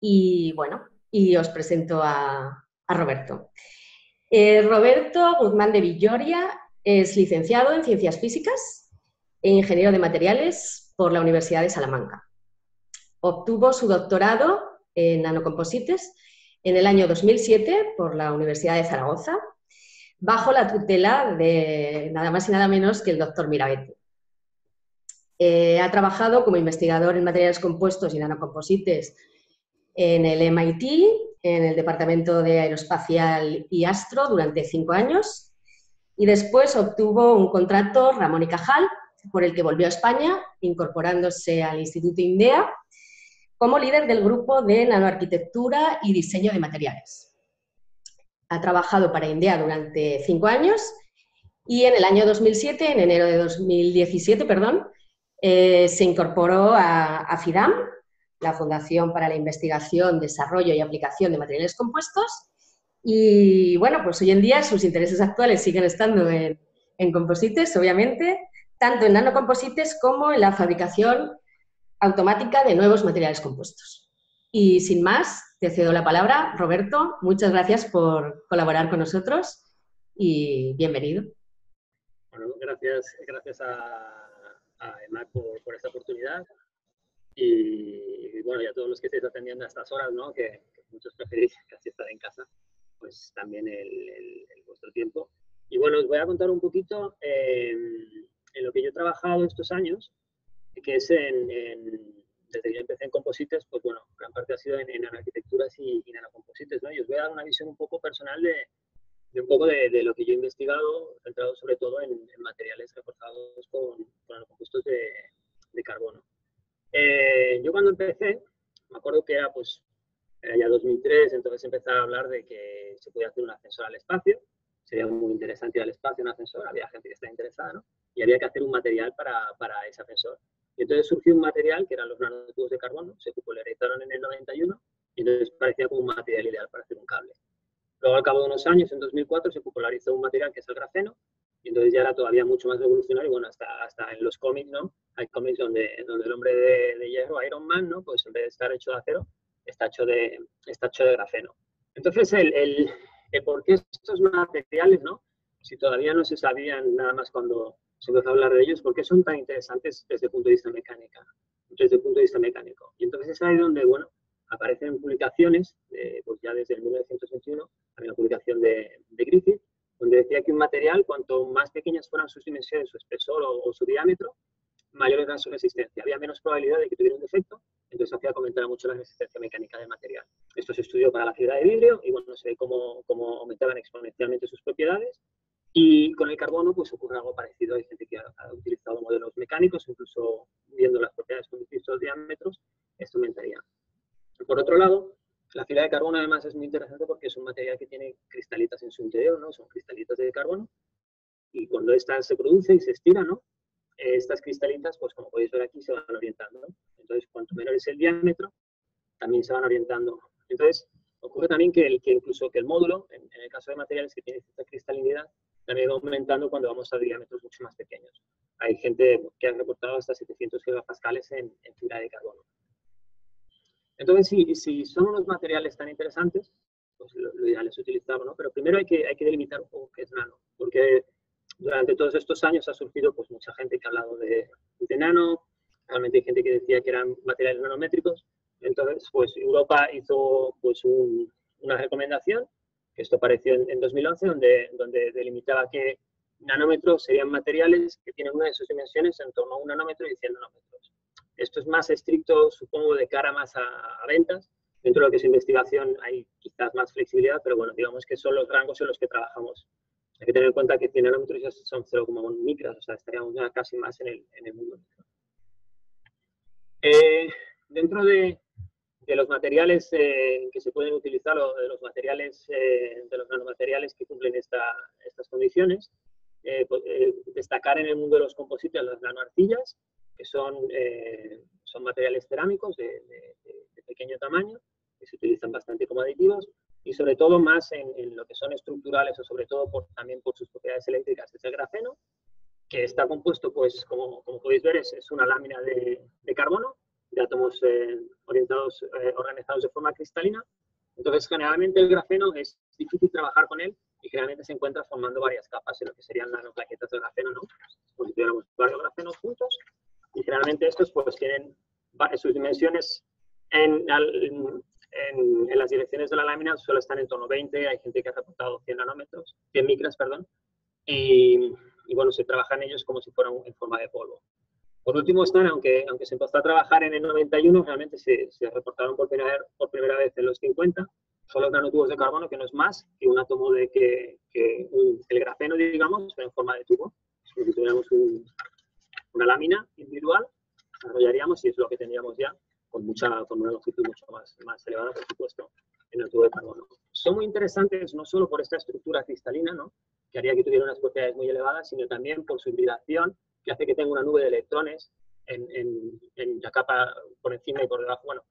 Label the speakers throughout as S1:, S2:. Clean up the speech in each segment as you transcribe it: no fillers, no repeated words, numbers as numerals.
S1: Y bueno, y os presento a Roberto. Roberto Guzmán de Villoria es licenciado en Ciencias Físicas e ingeniero de materiales por la Universidad de Salamanca. Obtuvo su doctorado en nanocomposites en el año 2007 por la Universidad de Zaragoza, bajo la tutela de nada más y nada menos que el doctor Mirabetti. Ha trabajado como investigador en materiales compuestos y nanocomposites en el MIT, en el Departamento de Aeroespacial y Astro durante 5 años, y después obtuvo un contrato Ramón y Cajal, por el que volvió a España, incorporándose al Instituto INDEA como líder del grupo de nanoarquitectura y diseño de materiales. Ha trabajado para INDEA durante 5 años y en el año 2007, en enero de 2017, se incorporó a FIDAM, la Fundación para la Investigación, Desarrollo y Aplicación de Materiales Compuestos. Y bueno, pues hoy en día sus intereses actuales siguen estando en composites, obviamente, tanto en nanocomposites como en la fabricación automática de nuevos materiales compuestos. Y sin más, te cedo la palabra. Roberto, muchas gracias por colaborar con nosotros y bienvenido.
S2: Bueno, gracias a EMAC por esta oportunidad. Y bueno, y a todos los que estéis atendiendo a estas horas, ¿no? Que muchos preferís casi estar en casa, pues también el vuestro tiempo. Y bueno, os voy a contar un poquito en lo que yo he trabajado estos años, que es desde que yo empecé en composites, pues bueno, gran parte ha sido en nanoarquitecturas y nanocomposites, ¿no? Y os voy a dar una visión un poco personal de un poco de lo que yo he investigado, centrado sobre todo en materiales reforzados con nanocompuestos de carbono. Yo cuando empecé, me acuerdo que era ya 2003, entonces empecé a hablar de que se podía hacer un ascensor al espacio. Sería muy interesante ir al espacio, un ascensor, había gente que estaba interesada, ¿no? Y había que hacer un material para ese ascensor. Y entonces surgió un material que eran los nanotubos de carbono, se popularizaron en el 91 y entonces parecía como un material ideal para hacer un cable. Luego, al cabo de unos años, en 2004, se popularizó un material que es el grafeno, y entonces ya era todavía mucho más revolucionario. Bueno, hasta en los cómics, ¿no? Hay cómics donde el hombre de hierro, Iron Man, ¿no? Pues en vez de estar hecho de acero, está hecho de grafeno. Entonces, el por qué estos materiales, ¿no? Si todavía no se sabían nada más cuando se empezó a hablar de ellos, ¿por qué son tan interesantes desde el punto de vista mecánico? Y entonces es ahí donde, bueno, aparecen publicaciones, pues ya desde el 1921, había una publicación de Griffith, donde decía que un material, cuanto más pequeñas fueran sus dimensiones, su espesor o su diámetro, mayor era su resistencia. Había menos probabilidad de que tuviera un defecto, entonces hacía comentar mucho la resistencia mecánica del material. Esto se estudió para la fibra de vidrio y bueno, se ve cómo aumentaban exponencialmente sus propiedades. Y con el carbono pues ocurre algo parecido. Hay gente que ha utilizado modelos mecánicos, incluso viendo las propiedades con distintos diámetros, esto aumentaría. Por otro lado, la fibra de carbono además es muy interesante porque es un material que tiene cristalitas en su interior, ¿no? Son cristalitas de carbono y cuando estas se producen y se estiran, ¿no? Estas cristalitas, pues como podéis ver aquí, se van orientando, ¿no? Entonces, cuanto menor es el diámetro, también se van orientando. Entonces, ocurre también que incluso el módulo, en el caso de materiales que tienen cierta cristalinidad, también va aumentando cuando vamos a diámetros mucho más pequeños. Hay gente que ha reportado hasta 700 gigapascales en fibra de carbono. Entonces, si son unos materiales tan interesantes, pues lo ideal es utilizarlo, ¿no? Pero primero hay que delimitar un poco qué es nano, porque durante todos estos años ha surgido pues mucha gente que ha hablado de nano, realmente hay gente que decía que eran materiales nanométricos. Entonces, pues Europa hizo pues una recomendación, que esto apareció en 2011, donde delimitaba que nanómetros serían materiales que tienen una de sus dimensiones en torno a 1 nanómetro y 100 nanómetros. Esto es más estricto, supongo, de cara más a ventas. Dentro de lo que es investigación hay quizás más flexibilidad, pero bueno, digamos que son los rangos en los que trabajamos. Hay que tener en cuenta que 100 nanómetros ya son 0,1 micras, o sea, estaríamos ya casi más en el mundo. Dentro de los materiales que se pueden utilizar, o de los nanomateriales que cumplen estas condiciones, destacar en el mundo de los composites las nanoarcillas, que son materiales cerámicos de pequeño tamaño, que se utilizan bastante como aditivos, y sobre todo más en lo que son estructurales, o sobre todo también por sus propiedades eléctricas, es el grafeno, que está compuesto, pues como podéis ver, es una lámina de carbono, de átomos organizados de forma cristalina. Entonces, generalmente el grafeno es difícil trabajar con él y generalmente se encuentra formando varias capas en lo que serían nanoplaquetas de grafeno, ¿no? Como si tuviéramos varios grafenos juntos, y generalmente estos pues tienen sus dimensiones en las direcciones de la lámina suele estar en torno a 20, hay gente que ha reportado 100 micras, perdón, y bueno, se trabaja en ellos como si fueran en forma de polvo. Por último están, aunque se empezó a trabajar en el 91, realmente se reportaron por primera vez en los 50, son los nanotubos de carbono, que no es más que un átomo de el grafeno, digamos, pero en forma de tubo. Como si tuviéramos una lámina individual, desarrollaríamos, y es lo que tendríamos ya, con una longitud mucho más elevada, por supuesto, en el tubo de carbono. Son muy interesantes no solo por esta estructura cristalina, ¿no?, que haría que tuviera unas propiedades muy elevadas, sino también por su hibridación, que hace que tenga una nube de electrones en la capa por encima y por debajo, bueno,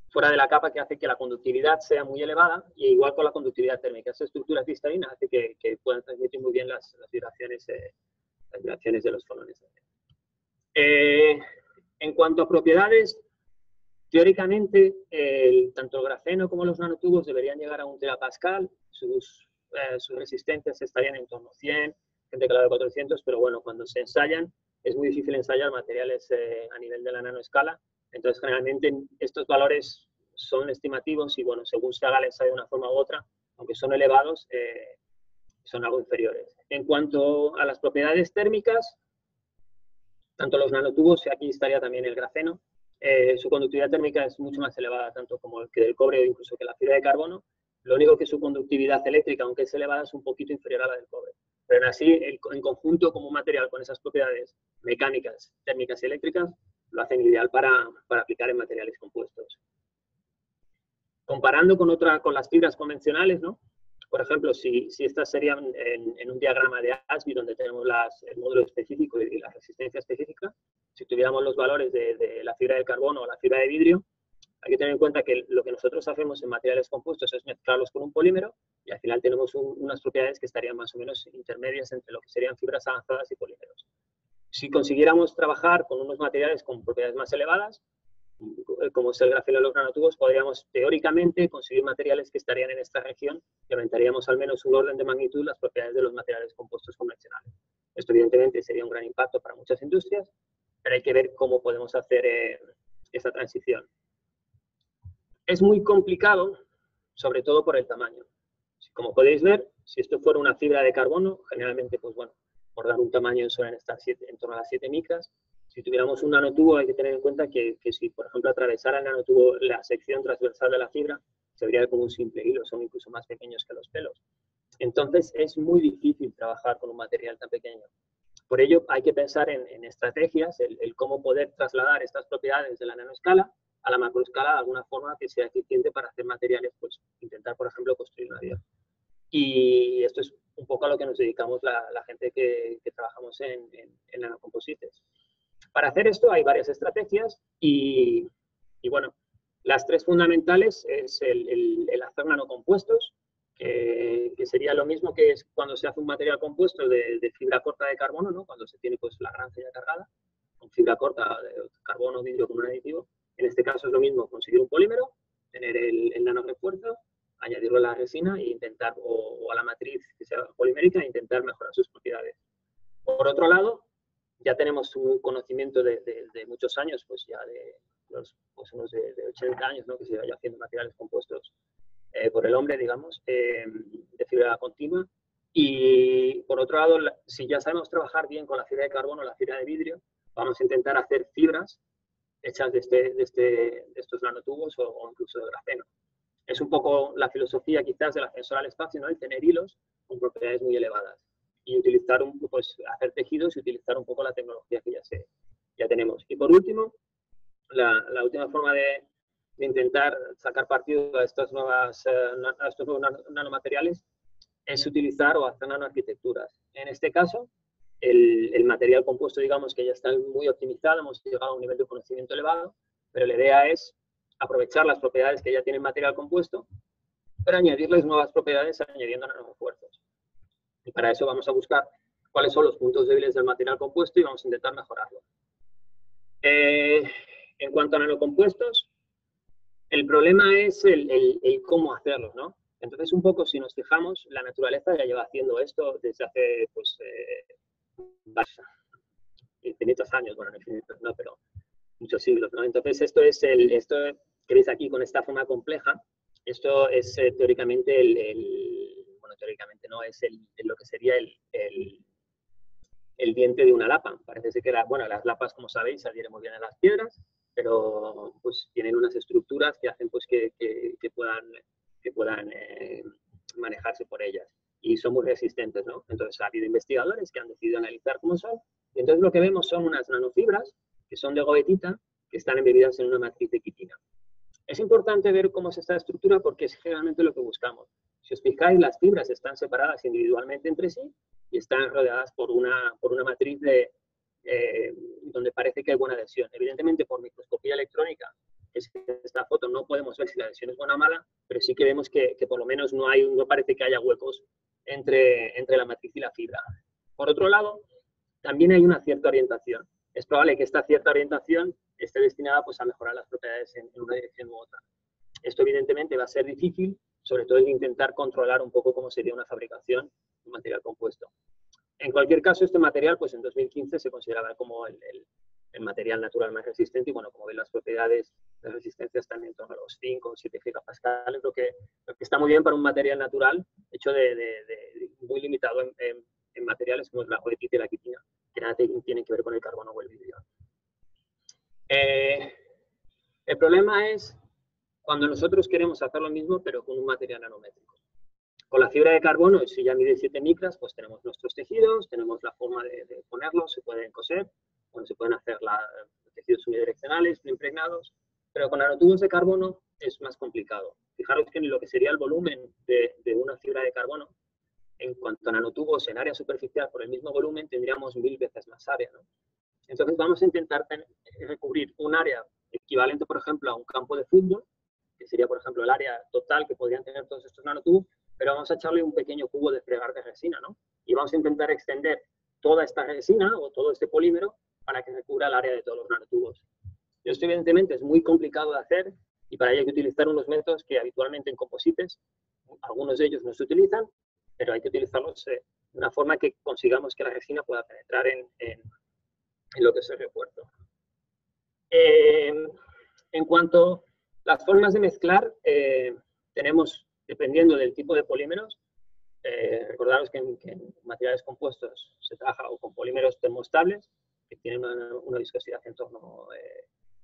S2: fuera de la capa, que hace que la conductividad sea muy elevada, y igual con la conductividad térmica. Esa estructura cristalina hace que puedan transmitir muy bien las vibraciones de los fonones. En cuanto a propiedades, teóricamente, tanto el grafeno como los nanotubos deberían llegar a 1 terapascal, sus resistencias estarían en torno a 100, gente que la de 400, pero bueno, cuando se ensayan, es muy difícil ensayar materiales a nivel de la nanoescala. Entonces, generalmente estos valores son estimativos y, bueno, según se haga el ensayo de una forma u otra, aunque son elevados, son algo inferiores. En cuanto a las propiedades térmicas, tanto los nanotubos, y aquí estaría también el grafeno, su conductividad térmica es mucho más elevada, tanto como el que del cobre o incluso que la fibra de carbono. Lo único que su conductividad eléctrica, aunque es elevada, es un poquito inferior a la del cobre. Pero aún así, en conjunto, como un material con esas propiedades mecánicas, térmicas y eléctricas, lo hacen ideal para aplicar en materiales compuestos. Comparando con las fibras convencionales, ¿no? Por ejemplo, si estas serían en un diagrama de ASBI, donde tenemos el módulo específico y la resistencia específica, si tuviéramos los valores de la fibra de carbono o la fibra de vidrio, hay que tener en cuenta que lo que nosotros hacemos en materiales compuestos es mezclarlos con un polímero, y al final tenemos unas propiedades que estarían más o menos intermedias entre lo que serían fibras avanzadas y polímeros. Si consiguiéramos trabajar con unos materiales con propiedades más elevadas, como es el grafeno y los nanotubos, podríamos teóricamente conseguir materiales que estarían en esta región y aumentaríamos al menos un orden de magnitud las propiedades de los materiales compuestos convencionales. Esto evidentemente sería un gran impacto para muchas industrias, pero hay que ver cómo podemos hacer esta transición. Es muy complicado, sobre todo por el tamaño. Como podéis ver, si esto fuera una fibra de carbono, generalmente, pues bueno, por dar un tamaño suelen estar en torno a las 7 micras. Si tuviéramos un nanotubo, hay que tener en cuenta que si, por ejemplo, atravesara el nanotubo la sección transversal de la fibra, se vería como un simple hilo, son incluso más pequeños que los pelos. Entonces, es muy difícil trabajar con un material tan pequeño. Por ello, hay que pensar en estrategias, el cómo poder trasladar estas propiedades de la nanoescala a la macroescala de alguna forma que sea eficiente para hacer materiales, pues intentar, por ejemplo, construir un avión. Y esto es un poco a lo que nos dedicamos la gente que trabajamos en nanocomposites. Para hacer esto hay varias estrategias y bueno, las tres fundamentales es el hacer nanocompuestos, que sería lo mismo que es cuando se hace un material compuesto de fibra corta de carbono, ¿no? Cuando se tiene pues la gran ya cargada, con fibra corta de carbono o vidrio con un aditivo. En este caso es lo mismo conseguir un polímero, tener el nanorefuerzo, añadirlo a la resina e intentar, o a la matriz que sea polimérica, e intentar mejorar sus propiedades. Por otro lado, ya tenemos un conocimiento de muchos años, pues ya de unos de 80 años, ¿no? Que se vaya haciendo materiales compuestos por el hombre, digamos, de fibra continua. Y por otro lado, si ya sabemos trabajar bien con la fibra de carbono o la fibra de vidrio, vamos a intentar hacer fibras hechas de estos nanotubos o incluso de grafeno. Es un poco la filosofía quizás del ascensor al espacio, ¿no? El tener hilos con propiedades muy elevadas y utilizar hacer tejidos y utilizar un poco la tecnología que ya tenemos. Y por último, la última forma de intentar sacar partido a estos nuevos nanomateriales es utilizar o hacer nanoarquitecturas. En este caso, el material compuesto, digamos que ya está muy optimizado, hemos llegado a un nivel de conocimiento elevado, pero la idea es aprovechar las propiedades que ya tiene el material compuesto, pero añadirles nuevas propiedades añadiendo nanorefuerzos. Y para eso vamos a buscar cuáles son los puntos débiles del material compuesto y vamos a intentar mejorarlo. En cuanto a nanocompuestos, el problema es el cómo hacerlos, ¿no? Entonces, un poco, si nos fijamos, la naturaleza ya lleva haciendo esto desde hace, pues, infinitos años, bueno, no infinitos, no, pero muchos siglos, ¿no? Entonces, esto que veis aquí con esta forma compleja, esto es teóricamente bueno, teóricamente no, es lo que sería el diente de una lapa. Parece ser que bueno, las lapas, como sabéis, se adhieren muy bien a las piedras, pero pues tienen unas estructuras que hacen pues que puedan manejarse por ellas. Y son muy resistentes, ¿no? Entonces ha habido investigadores que han decidido analizar cómo son. Y entonces lo que vemos son unas nanofibras que son de goetita, que están embebidas en una matriz de quitina. Es importante ver cómo es esta estructura porque es generalmente lo que buscamos. Si os fijáis, las fibras están separadas individualmente entre sí y están rodeadas por una matriz donde parece que hay buena adhesión. Evidentemente, por microscopía electrónica, que es esta foto, no podemos ver si la adhesión es buena o mala, pero sí que vemos que por lo menos no parece que haya huecos entre la matriz y la fibra. Por otro lado, también hay una cierta orientación. Es probable que esta cierta orientación esté destinada pues, a mejorar las propiedades en una dirección u otra. Esto evidentemente va a ser difícil, sobre todo el intentar controlar un poco cómo sería una fabricación de un material compuesto. En cualquier caso, este material pues en 2015 se consideraba como el material natural más resistente y bueno, como veis las propiedades de resistencia están en torno a los 5 o 7 gigapascales, lo que está muy bien para un material natural hecho muy limitado en materiales como la goetita y la quitina, que nada tienen que ver con el carbono o el vidrio. El problema es cuando nosotros queremos hacer lo mismo, pero con un material nanométrico. Con la fibra de carbono, si ya mide 7 micras, pues tenemos nuestros tejidos, tenemos la forma de ponerlos, se pueden coser, bueno, se pueden hacer tejidos unidireccionales, impregnados, pero con nanotubos de carbono es más complicado. Fijaros que en lo que sería el volumen de una fibra de carbono, en cuanto a nanotubos en área superficial por el mismo volumen, tendríamos 1000 veces más área, ¿no? Entonces vamos a intentar recubrir un área equivalente, por ejemplo, a un campo de fútbol, que sería, por ejemplo, el área total que podrían tener todos estos nanotubos, pero vamos a echarle un pequeño cubo de fregar de resina, ¿no? Y vamos a intentar extender toda esta resina o todo este polímero para que recubra el área de todos los nanotubos. Esto, evidentemente, es muy complicado de hacer y para ello hay que utilizar unos métodos que habitualmente en composites, algunos de ellos no se utilizan, pero hay que utilizarlos de una forma que consigamos que la resina pueda penetrar en lo que es el refuerzo. En cuanto a las formas de mezclar, tenemos, dependiendo del tipo de polímeros, recordaros que en materiales compuestos se trabaja con polímeros termoestables, que tienen una viscosidad en torno a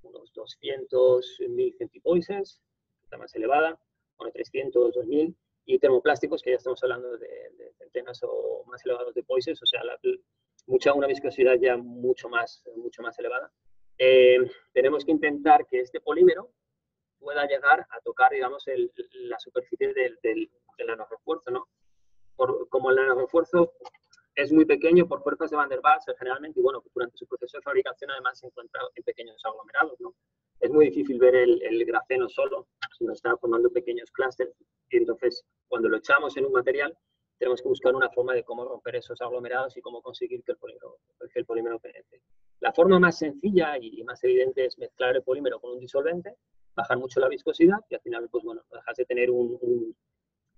S2: unos 200, 1000 centipoises, que está más elevada, bueno, 300, 2000, y termoplásticos, que ya estamos hablando de centenas o más elevados de poises, o sea, una viscosidad ya mucho más elevada. Tenemos que intentar que este polímero pueda llegar a tocar, digamos, la superficie del nanorefuerzo, ¿no? Como el nanorefuerzo es muy pequeño por fuerzas de Van der Waals, generalmente, y bueno, durante su proceso de fabricación además se encuentra en pequeños aglomerados, ¿no? Es muy difícil ver el grafeno solo, sino está formando pequeños clústeres, y entonces cuando lo echamos en un material, tenemos que buscar una forma de cómo romper esos aglomerados y cómo conseguir que el polímero penetre. La forma más sencilla y más evidente es mezclar el polímero con un disolvente, bajar mucho la viscosidad y al final, pues bueno, dejas de tener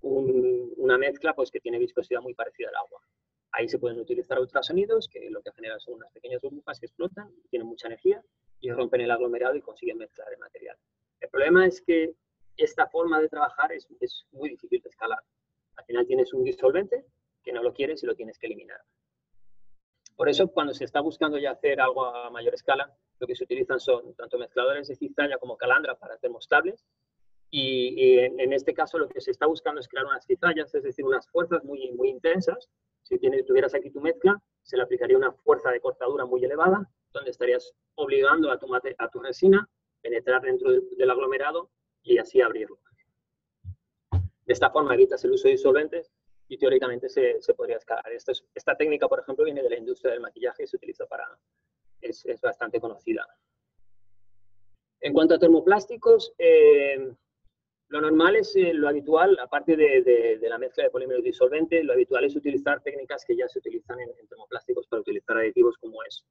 S2: una mezcla pues, que tiene viscosidad muy parecida al agua. Ahí se pueden utilizar ultrasonidos, que lo que generan son unas pequeñas burbujas que explotan, tienen mucha energía y rompen el aglomerado y consiguen mezclar el material. El problema es que esta forma de trabajar es muy difícil de escalar. Al final tienes un disolvente que no lo quieres y lo tienes que eliminar. Por eso, cuando se está buscando ya hacer algo a mayor escala, lo que se utilizan son tanto mezcladores de cizalla como calandra para termostables. Y en este caso lo que se está buscando es crear unas cizallas, es decir, unas fuerzas muy, muy intensas. Si tuvieras aquí tu mezcla, se le aplicaría una fuerza de cortadura muy elevada, donde estarías obligando a tu resina a penetrar dentro del aglomerado y así abrirlo. De esta forma evitas el uso de disolventes y teóricamente se podría escalar. Esta técnica, por ejemplo, viene de la industria del maquillaje y se utiliza es bastante conocida. En cuanto a termoplásticos, lo normal es lo habitual, aparte de la mezcla de polímero y disolvente, lo habitual es utilizar técnicas que ya se utilizan en termoplásticos para utilizar aditivos como es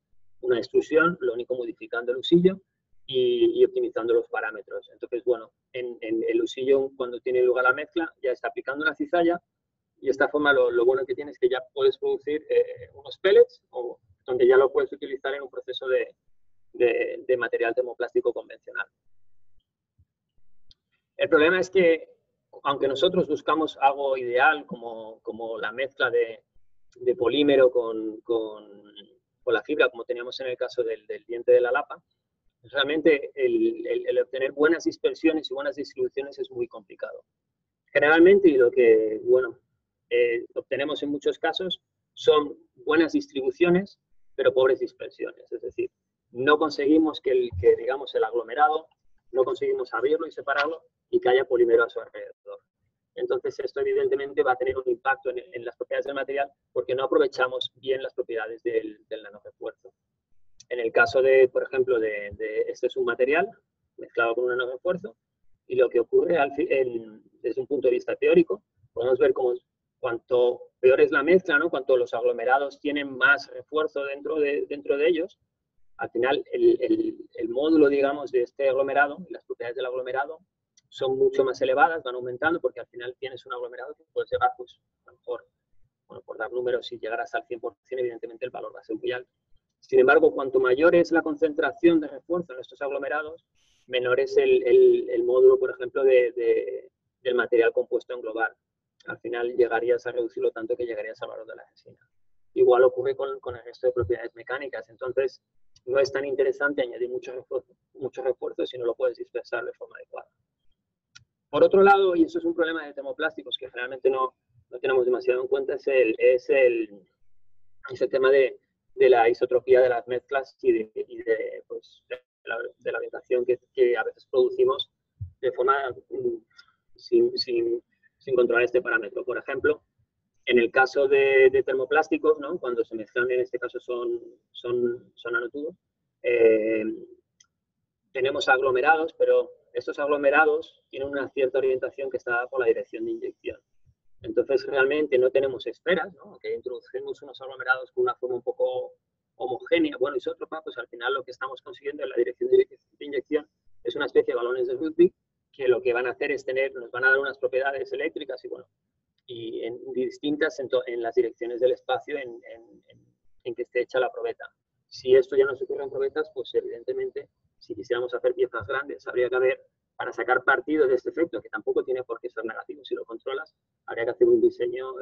S2: una extrusión, lo único modificando el usillo, y optimizando los parámetros. Entonces, bueno, en el usillo, cuando tiene lugar la mezcla, ya está aplicando una cizalla y de esta forma lo bueno que tiene es que ya puedes producir unos pellets donde ya lo puedes utilizar en un proceso de material termoplástico convencional. El problema es que, aunque nosotros buscamos algo ideal, como la mezcla de polímero con la fibra, como teníamos en el caso del diente de la lapa, realmente el obtener buenas dispersiones y buenas distribuciones es muy complicado. Generalmente, y lo que, bueno, obtenemos en muchos casos son buenas distribuciones, pero pobres dispersiones. Es decir, no conseguimos que digamos, el aglomerado, no conseguimos abrirlo y separarlo y que haya polímero a su alrededor. Entonces, esto evidentemente va a tener un impacto en las propiedades del material porque no aprovechamos bien las propiedades del nanorefuerzo. En el caso de, por ejemplo, este es un material mezclado con un nanorefuerzo y lo que ocurre desde un punto de vista teórico, podemos ver cómo cuanto peor es la mezcla, ¿no? Cuanto los aglomerados tienen más refuerzo dentro de ellos, al final el módulo, digamos, de este aglomerado y las propiedades del aglomerado son mucho más elevadas, van aumentando, porque al final tienes un aglomerado que puedes llegar, pues, a lo mejor, bueno, por dar números, si llegaras al 100%, evidentemente el valor va a ser muy alto. Sin embargo, cuanto mayor es la concentración de refuerzo en estos aglomerados, menor es el módulo, por ejemplo, del material compuesto en global. Al final llegarías a reducirlo tanto que llegarías al valor de la resina. Igual ocurre con el resto de propiedades mecánicas. Entonces, no es tan interesante añadir mucho refuerzo si no lo puedes dispersar de forma adecuada. Por otro lado, y eso es un problema de termoplásticos que generalmente no tenemos demasiado en cuenta, es el tema de la isotropía de las mezclas y de la orientación que a veces producimos de forma sin controlar este parámetro. Por ejemplo, en el caso de termoplásticos, ¿no? Cuando se mezclan, en este caso son nanotubos, tenemos aglomerados, pero estos aglomerados tienen una cierta orientación que está dada por la dirección de inyección. Entonces, realmente no tenemos esferas, ¿no? Que introducimos unos aglomerados con una forma un poco homogénea. Bueno, isótropa, pues al final lo que estamos consiguiendo en la dirección de inyección es una especie de balones de rugby que lo que van a hacer es nos van a dar unas propiedades eléctricas y, bueno, y distintas en las direcciones del espacio en que esté hecha la probeta. Si esto ya no se ocurre en probetas, pues evidentemente, si quisiéramos hacer piezas grandes, habría que haber, para sacar partido de este efecto, que tampoco tiene por qué ser negativo si lo controlas, habría que hacer un diseño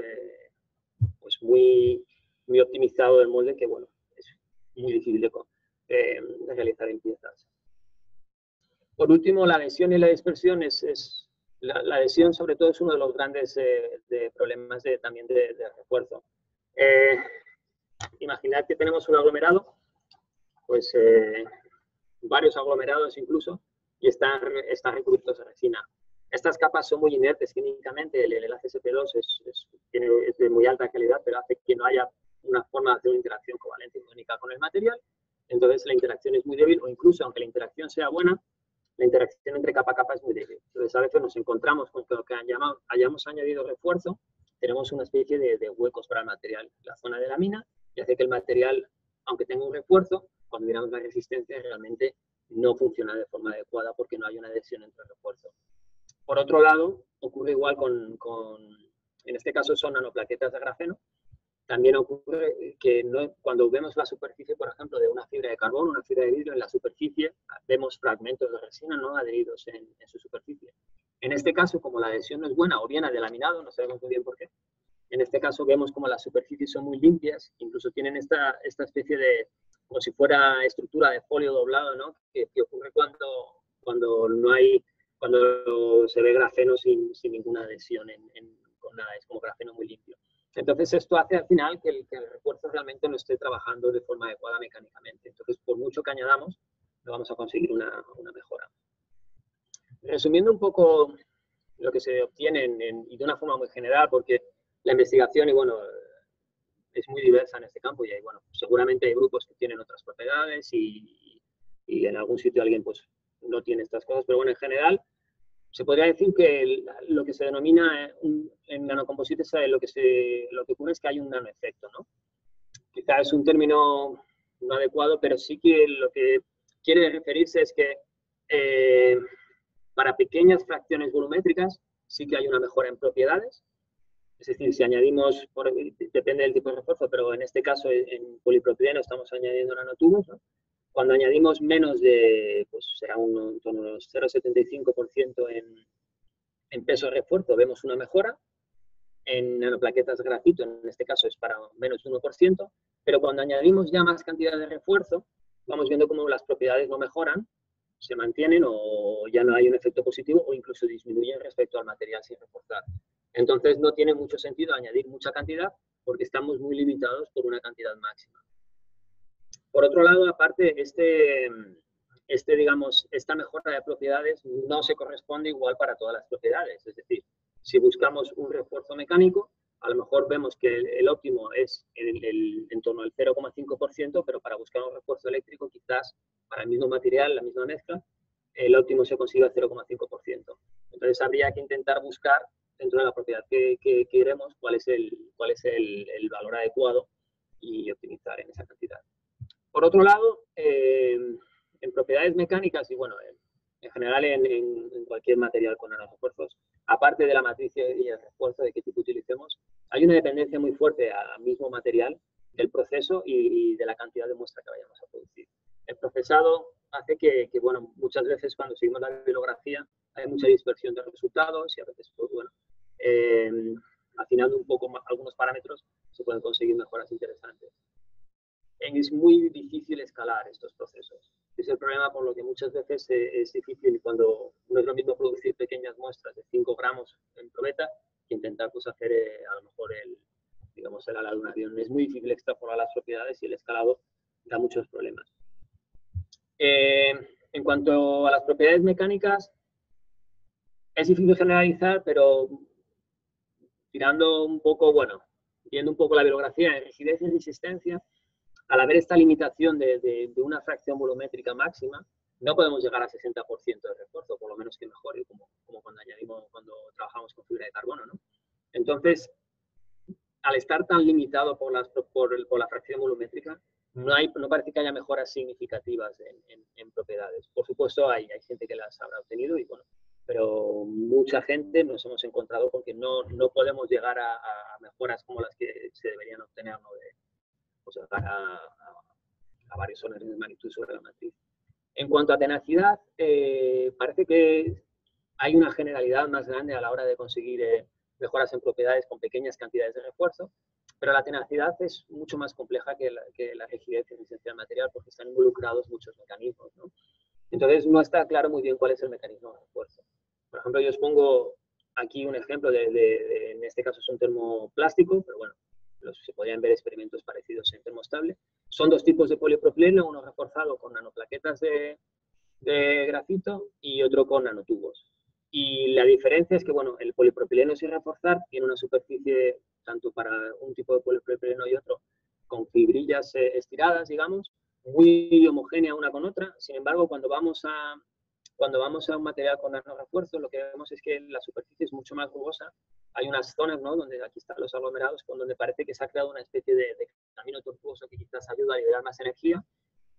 S2: pues muy optimizado del molde que, bueno, es muy difícil de realizar en piezas. Por último, la adhesión y la dispersión la adhesión, sobre todo, es uno de los grandes problemas también de refuerzo. Imaginad que tenemos un aglomerado, pues varios aglomerados incluso, y están recubiertos de resina. Estas capas son muy inertes químicamente, el enlace SP2 es de muy alta calidad, pero hace que no haya una forma de hacer una interacción covalente iónica con el material, entonces la interacción es muy débil, o incluso aunque la interacción sea buena, la interacción entre capa a capa es muy débil. Entonces, a veces nos encontramos con que lo que hayamos añadido refuerzo, tenemos una especie de huecos para el material, la zona de la mina, y hace que el material, aunque tenga un refuerzo, cuando miramos la resistencia, realmente no funciona de forma adecuada porque no hay una adhesión entre el refuerzo. Por otro lado, ocurre igual en este caso son nanoplaquetas de grafeno. También ocurre que cuando vemos la superficie, por ejemplo, de una fibra de carbono, una fibra de vidrio, en la superficie vemos fragmentos de resina no adheridos en su superficie. En este caso, como la adhesión no es buena o bien adelaminado, no sabemos muy bien por qué, en este caso vemos como las superficies son muy limpias, incluso tienen esta especie de, como si fuera estructura de folio doblado, ¿no? Que ocurre cuando se ve grafeno sin ninguna adhesión con nada, es como grafeno muy limpio. Entonces, esto hace al final que el refuerzo realmente no esté trabajando de forma adecuada mecánicamente. Entonces, por mucho que añadamos, no vamos a conseguir una mejora. Resumiendo un poco lo que se obtiene y de una forma muy general, porque la investigación, y bueno, es muy diversa en este campo y hay, bueno, seguramente hay grupos que tienen otras propiedades y en algún sitio alguien pues no tiene estas cosas, pero bueno, en general se podría decir que lo que se denomina en nanocomposites lo que ocurre es que hay un nanoefecto, ¿no? Quizá es un término no adecuado, pero sí que lo que quiere referirse es que para pequeñas fracciones volumétricas sí que hay una mejora en propiedades. Es decir, si añadimos, depende del tipo de refuerzo, pero en este caso en polipropileno estamos añadiendo nanotubos, ¿no? Cuando añadimos menos de, pues será en torno a los 0,75% en peso de refuerzo, vemos una mejora. En nanoplaquetas grafito, en este caso es para menos de 1%, pero cuando añadimos ya más cantidad de refuerzo, vamos viendo cómo las propiedades no mejoran, se mantienen o ya no hay un efecto positivo o incluso disminuyen respecto al material sin reforzar. Entonces no tiene mucho sentido añadir mucha cantidad porque estamos muy limitados por una cantidad máxima. Por otro lado, aparte, digamos, esta mejora de propiedades no se corresponde igual para todas las propiedades. Es decir, si buscamos un refuerzo mecánico, a lo mejor vemos que el óptimo es en torno al 0,5%, pero para buscar un refuerzo eléctrico, quizás para el mismo material, la misma mezcla, el óptimo se consigue al 0,5%. Entonces habría que intentar buscar dentro de la propiedad que queremos cuál es el valor adecuado y optimizar en esa cantidad. Por otro lado, en propiedades mecánicas y bueno, en general en cualquier material con nanorefuerzos, aparte de la matriz y el refuerzo de qué tipo utilicemos, hay una dependencia muy fuerte al mismo material, del proceso y de la cantidad de muestra que vayamos a producir. El procesado hace que bueno, muchas veces cuando seguimos la bibliografía hay mucha dispersión de resultados y a veces, pues bueno, afinando un poco más algunos parámetros se pueden conseguir mejoras interesantes. Es muy difícil escalar estos procesos. Es el problema por lo que muchas veces es difícil cuando no es lo mismo producir pequeñas muestras de 5 gramos en probeta que intentar pues, hacer a lo mejor digamos, el ala de un avión. Es muy difícil extrapolar las propiedades y el escalado da muchos problemas. En cuanto a las propiedades mecánicas, es difícil generalizar, pero tirando un poco, bueno, viendo un poco la bibliografía en rigidez y resistencia, al haber esta limitación de una fracción volumétrica máxima, no podemos llegar a 60% de refuerzo, por lo menos que mejore, como cuando trabajamos con fibra de carbono, ¿no? Entonces, al estar tan limitado por la fracción volumétrica, no parece que haya mejoras significativas en propiedades. Por supuesto, hay gente que las habrá obtenido, y bueno, pero mucha gente nos hemos encontrado con que no podemos llegar a mejoras como las que se deberían obtener, ¿no? Pues a varios órdenes de magnitud sobre la matriz. En cuanto a tenacidad, parece que hay una generalidad más grande a la hora de conseguir mejoras en propiedades con pequeñas cantidades de refuerzo, pero la tenacidad es mucho más compleja que la rigidez y resistencia del material porque están involucrados muchos mecanismos, ¿no? Entonces no está claro muy bien cuál es el mecanismo de refuerzo. Por ejemplo, yo os pongo aquí un ejemplo en este caso es un termoplástico, pero bueno, se podrían ver experimentos parecidos en termostable. Son dos tipos de polipropileno, uno reforzado con nanoplaquetas de grafito y otro con nanotubos. Y la diferencia es que, bueno, el polipropileno sin reforzar tiene una superficie, tanto para un tipo de polipropileno y otro, con fibrillas estiradas, digamos, muy homogénea una con otra. Sin embargo, cuando vamos a un material con nanorefuerzo, lo que vemos es que la superficie es mucho más rugosa. Hay unas zonas, ¿no?, donde aquí están los aglomerados, con donde parece que se ha creado una especie de camino tortuoso que quizás ayuda a liberar más energía.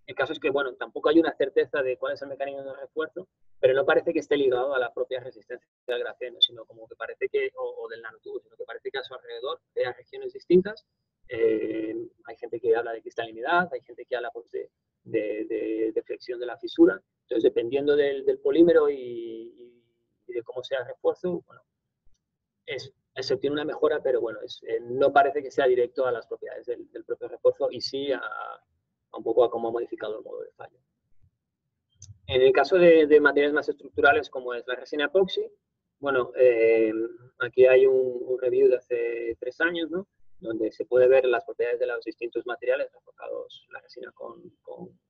S2: El caso es que, bueno, tampoco hay una certeza de cuál es el mecanismo de refuerzo, pero no parece que esté ligado a la propia resistencia del grafeno, sino como que parece que, o del nanotubo, sino que parece que a su alrededor hay regiones distintas. Hay gente que habla de cristalinidad, hay gente que habla pues, de flexión de la fisura. Entonces, dependiendo del polímero y de cómo sea el refuerzo, bueno, se obtiene una mejora, pero bueno, no parece que sea directo a las propiedades del propio refuerzo y sí a un poco a cómo ha modificado el modo de fallo. En el caso de materiales más estructurales como es la resina epoxi, bueno, aquí hay un review de hace 3 años, ¿no?, donde se puede ver las propiedades de los distintos materiales reforzados, la resina con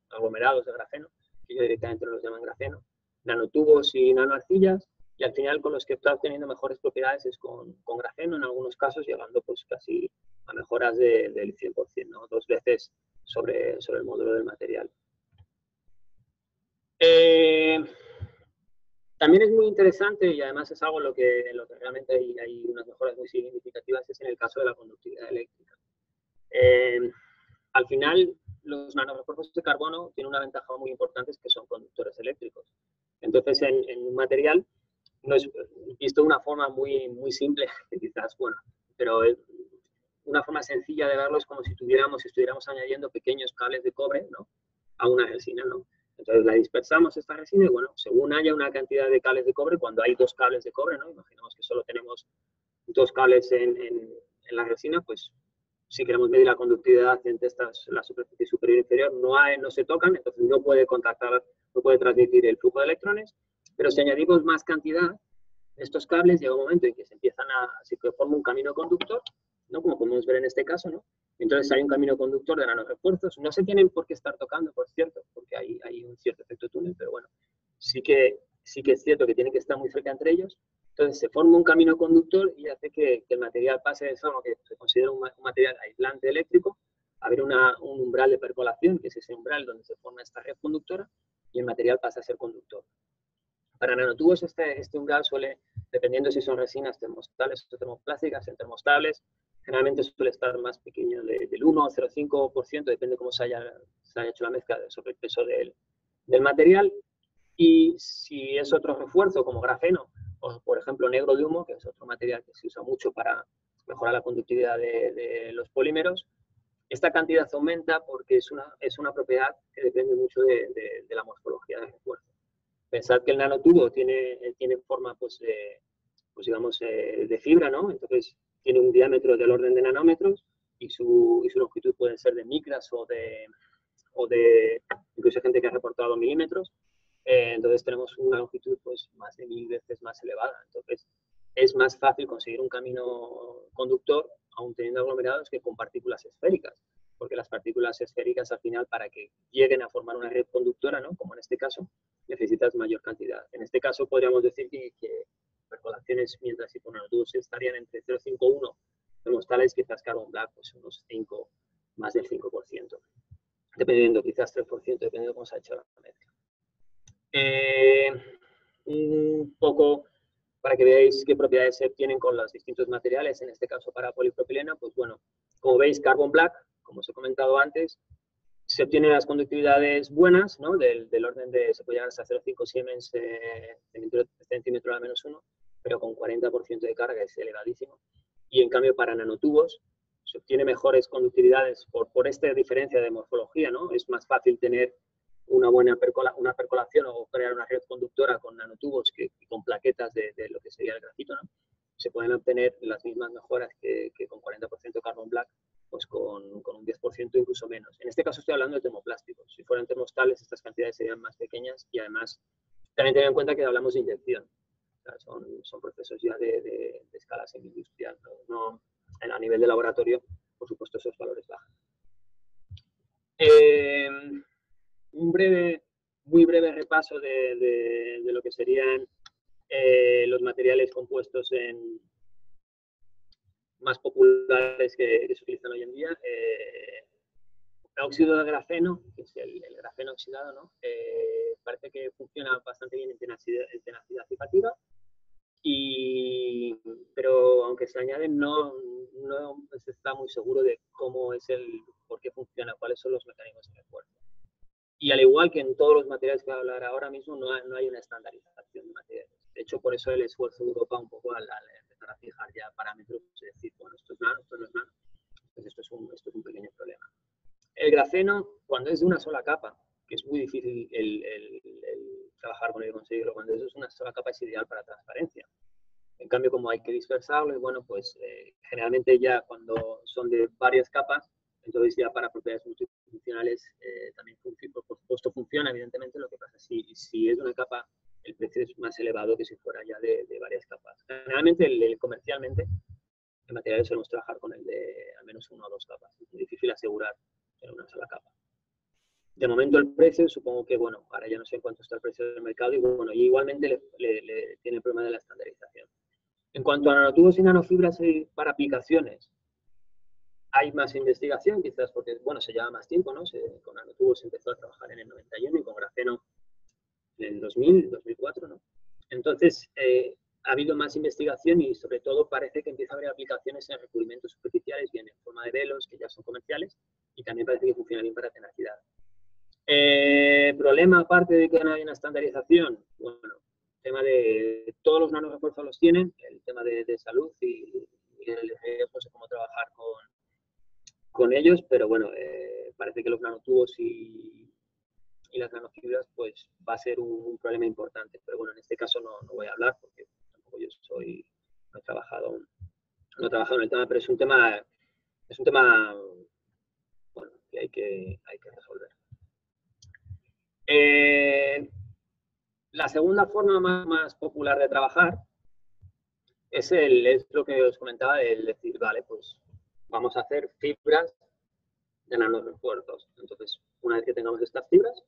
S2: aglomerados de grafeno, que ellos directamente los llaman grafeno, nanotubos y nanoarcillas, y al final con los que está obteniendo mejores propiedades es con grafeno, en algunos casos llegando pues casi a mejoras del 100%, ¿no?, 2 veces sobre el módulo del material. También es muy interesante y además es algo en lo que realmente hay unas mejoras muy significativas, es en el caso de la conductividad eléctrica. Al final, los nanorefuerzos de carbono tienen una ventaja muy importante, es que son conductores eléctricos. Entonces, en un material, no es visto de una forma muy simple, quizás, bueno, pero una forma sencilla de verlo es como si estuviéramos añadiendo pequeños cables de cobre, ¿no?, a una resina, ¿no? Entonces la dispersamos esta resina y, bueno, según haya una cantidad de cables de cobre, cuando hay 2 cables de cobre, ¿no?, imaginemos que solo tenemos 2 cables en la resina, pues si queremos medir la conductividad entre la superficie superior e inferior, no se tocan, entonces no puede contactar, no puede transmitir el flujo de electrones, pero si añadimos más cantidad de estos cables, llega un momento en que se forma un camino conductor, ¿no?, como podemos ver en este caso, ¿no? Entonces hay un camino conductor de nanorefuerzos. No se tienen por qué estar tocando, por cierto, porque hay un cierto efecto túnel, pero bueno, sí que es cierto que tienen que estar muy cerca entre ellos. Entonces se forma un camino conductor y hace que el material pase de ser lo que se considera un material aislante eléctrico a haber un umbral de percolación, que es ese umbral donde se forma esta red conductora, y el material pasa a ser conductor. Para nanotubos este umbral suele, dependiendo si son resinas termostales o termoplásticas, en termostables, generalmente suele estar más pequeño del 1 o 0,5%, depende de cómo se haya hecho la mezcla sobre el peso del material. Y si es otro refuerzo como grafeno o, por ejemplo, negro de humo, que es otro material que se usa mucho para mejorar la conductividad de los polímeros, esta cantidad aumenta porque es una propiedad que depende mucho de la morfología del refuerzo. Pensad que el nanotubo tiene forma, pues digamos, de fibra, ¿no? Entonces tiene un diámetro del orden de nanómetros y su longitud puede ser de micras o de incluso hay gente que ha reportado milímetros. Entonces tenemos una longitud, pues, más de 1000 veces más elevada. Entonces es más fácil conseguir un camino conductor aún teniendo aglomerados que con partículas esféricas, porque las partículas esféricas al final, para que lleguen a formar una red conductora, ¿no?, como en este caso, necesitas mayor cantidad. En este caso podríamos decir que percolaciones, mientras si por nanotubos estarían entre 0,51 termostales, quizás carbon black, pues unos 5, más del 5%, dependiendo, quizás 3%, dependiendo de cómo se ha hecho la mezcla. Un poco para que veáis qué propiedades se obtienen con los distintos materiales, en este caso para polipropileno, pues bueno, como veis, carbon black, como os he comentado antes, se obtienen las conductividades buenas, ¿no?, del orden de, se puede llegar hasta 0,5 Siemens centímetro a menos 1, pero con 40% de carga, es elevadísimo. Y en cambio para nanotubos se obtiene mejores conductividades por esta diferencia de morfología, ¿no? Es más fácil tener una percolación o crear una red conductora con nanotubos que con plaquetas de lo que sería el grafito, ¿no? Se pueden obtener las mismas mejoras que con 40% carbon black, pues con un 10%, incluso menos. En este caso estoy hablando de termoplásticos. Si fueran termostales, estas cantidades serían más pequeñas y además también tener en cuenta que hablamos de inyección. O sea, son procesos ya de escala semi-industrial, ¿no? A nivel de laboratorio, por supuesto, esos valores bajan. Un muy breve repaso de lo que serían los materiales compuestos más populares que se utilizan hoy en día. El óxido de grafeno, que es el grafeno oxidado, ¿no? Parece que funciona bastante bien en tenacidad cipativa, pero aunque se añaden, no se está muy seguro de cómo es por qué funciona, cuáles son los mecanismos de refuerzo. Y al igual que en todos los materiales que voy a hablar ahora mismo, no hay una estandarización de materiales. De hecho, por eso el esfuerzo de Europa un poco al empezar a fijar ya parámetros, es decir, bueno, esto es nano, esto no es nano, pues esto es un pequeño problema. El grafeno, cuando es de una sola capa, que es muy difícil el trabajar con él y conseguirlo, cuando es una sola capa es ideal para transparencia. En cambio, como hay que dispersarlo, y bueno, pues generalmente ya cuando son de varias capas, entonces ya para propiedades multifuncionales también por supuesto funciona, evidentemente. Lo que pasa es que si es de una capa, el precio es más elevado que si fuera ya de varias capas. Generalmente, comercialmente, en materiales solemos trabajar con el de al menos 1 o 2 capas. Es muy difícil asegurar en una sola capa. De momento el precio, supongo que, bueno, ahora ya no sé en cuánto está el precio del mercado, y bueno, y igualmente le tiene el problema de la estandarización. En cuanto a nanotubos y nanofibras para aplicaciones, hay más investigación, quizás porque, bueno, se lleva más tiempo, ¿no? Con nanotubos se empezó a trabajar en el 91 y con grafeno en el 2000, 2004, ¿no? Entonces, ha habido más investigación y, sobre todo, parece que empieza a haber aplicaciones en recubrimientos superficiales, bien en forma de velos, que ya son comerciales, pero también en y también parece que funciona bien para tenacidad. Problema, aparte de que no hay una estandarización, bueno, el tema de todos los nanorefuerzos los tienen, el tema de salud y el riesgo de cómo trabajar con ellos, pero bueno, parece que los nanotubos y las nanofibras pues va a ser un problema importante, pero bueno, en este caso no voy a hablar porque tampoco yo no he trabajado en el tema, pero es un tema bueno, que hay que resolver. La segunda forma más popular de trabajar es lo que os comentaba, el decir, vale, pues vamos a hacer fibras de nanorefuerzos. Entonces, una vez que tengamos estas fibras,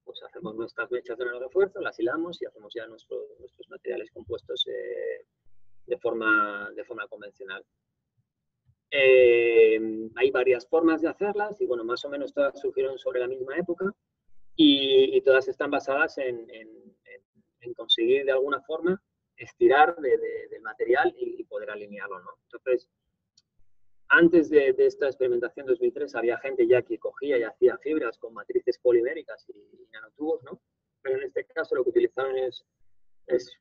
S2: pues hacemos nuestras mechas de nanorefuerzo, las hilamos y hacemos ya nuestros materiales compuestos de forma convencional. Hay varias formas de hacerlas y, bueno, más o menos todas surgieron sobre la misma época y todas están basadas en conseguir de alguna forma estirar del material y poder alinearlo, ¿no? Entonces, antes de esta experimentación 2003 había gente ya que cogía y hacía fibras con matrices poliméricas y nanotubos, ¿no? Pero en este caso lo que utilizaron es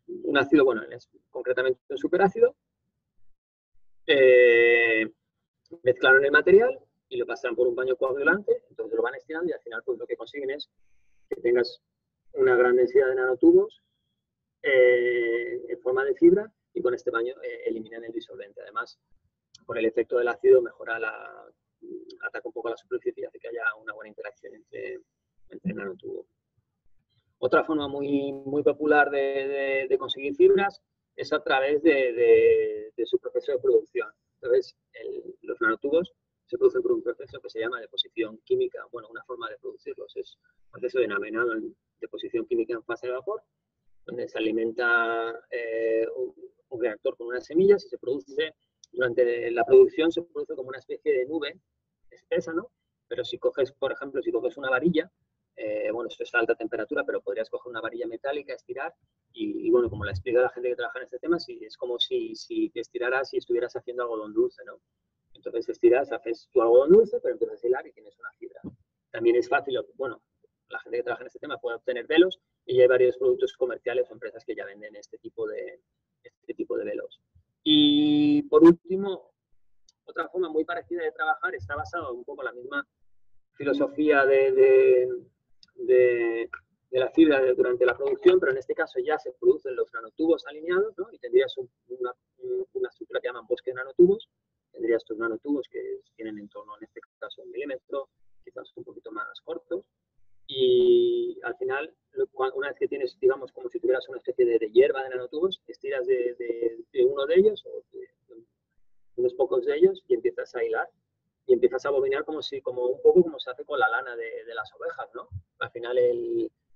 S2: un ácido, bueno, es concretamente un superácido, mezclaron el material y lo pasaron por un paño coagulante, entonces lo van estirando y al final pues lo que consiguen es que tengas una gran densidad de nanotubos en forma de fibra y con este baño eliminan el disolvente. Además, por el efecto del ácido mejora ataca un poco la superficie y hace que haya una buena interacción entre nanotubos. Otra forma muy popular de conseguir fibras es a través de su proceso de producción. Entonces, los nanotubos se producen por un proceso que se llama deposición química. Bueno, una forma de producirlos es un proceso denominado en deposición química en fase de vapor, donde se alimenta un reactor con unas semillas y se produce, durante la producción se produce como una especie de nube espesa, ¿no? Pero si coges, por ejemplo, una varilla, bueno, esto es a alta temperatura, pero podrías coger una varilla metálica, estirar, y bueno, como la explica la gente que trabaja en este tema, es como si te estiraras y estuvieras haciendo algodón dulce, ¿no? Entonces estiras, haces tu algodón dulce, pero empiezas a hilar y tienes una fibra. También es fácil, bueno, la gente que trabaja en este tema puede obtener velos y hay varios productos comerciales o empresas que ya venden este tipo de velos. Y por último, otra forma muy parecida de trabajar está basado un poco en la misma filosofía de la fibra durante la producción, pero en este caso ya se producen los nanotubos alineados, ¿no? Y tendrías una estructura que llaman bosque de nanotubos. Tendrías tus nanotubos que tienen en torno, en este caso, 1 milímetro, quizás un poquito más cortos. Y al final, una vez que tienes, digamos, como si tuvieras una especie de hierba de nanotubos, estiras de uno de ellos o de unos pocos de ellos y empiezas a hilar y empiezas a bobinar como un poco como se hace con la lana de las ovejas, ¿no? Al final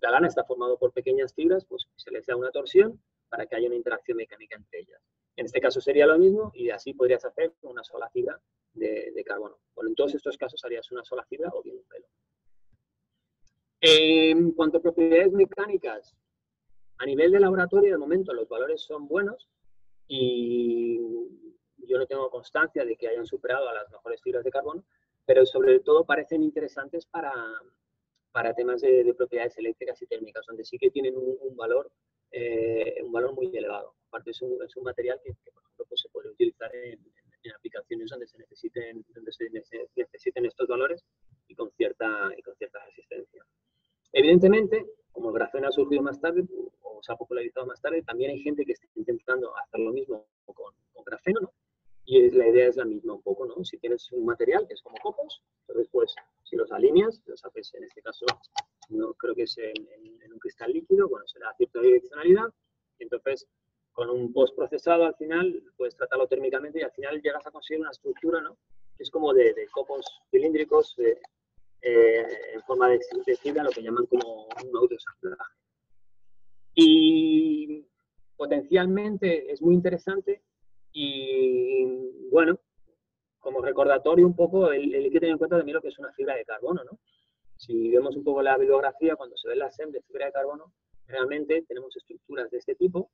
S2: la lana está formada por pequeñas fibras, pues se les da una torsión para que haya una interacción mecánica entre ellas. En este caso sería lo mismo y así podrías hacer una sola fibra de carbono. Bueno, en todos estos casos harías una sola fibra o bien un pelo. En cuanto a propiedades mecánicas, a nivel de laboratorio, de momento los valores son buenos y yo no tengo constancia de que hayan superado a las mejores fibras de carbono, pero sobre todo parecen interesantes para temas de propiedades eléctricas y térmicas, donde sí que tienen un valor muy elevado. Aparte es un material que por ejemplo, pues se puede utilizar en aplicaciones donde se necesiten estos valores y con cierta resistencia. Evidentemente, como el grafeno ha surgido más tarde o se ha popularizado más tarde, también hay gente que está intentando hacer lo mismo con grafeno, ¿no? Y la idea es la misma un poco, ¿no? Si tienes un material que es como copos, entonces pues si los alineas, los haces en este caso, no creo que es en un cristal líquido, bueno, se le da cierta direccionalidad, y entonces con un postprocesado al final puedes tratarlo térmicamente y al final llegas a conseguir una estructura, ¿no? Que es como de copos cilíndricos en forma de fibra, lo que llaman como un autoensamblaje. Y potencialmente es muy interesante y, bueno, como recordatorio un poco, hay que tener en cuenta también lo que es una fibra de carbono, ¿no? Si vemos un poco la bibliografía, cuando se ve la SEM de fibra de carbono, realmente tenemos estructuras de este tipo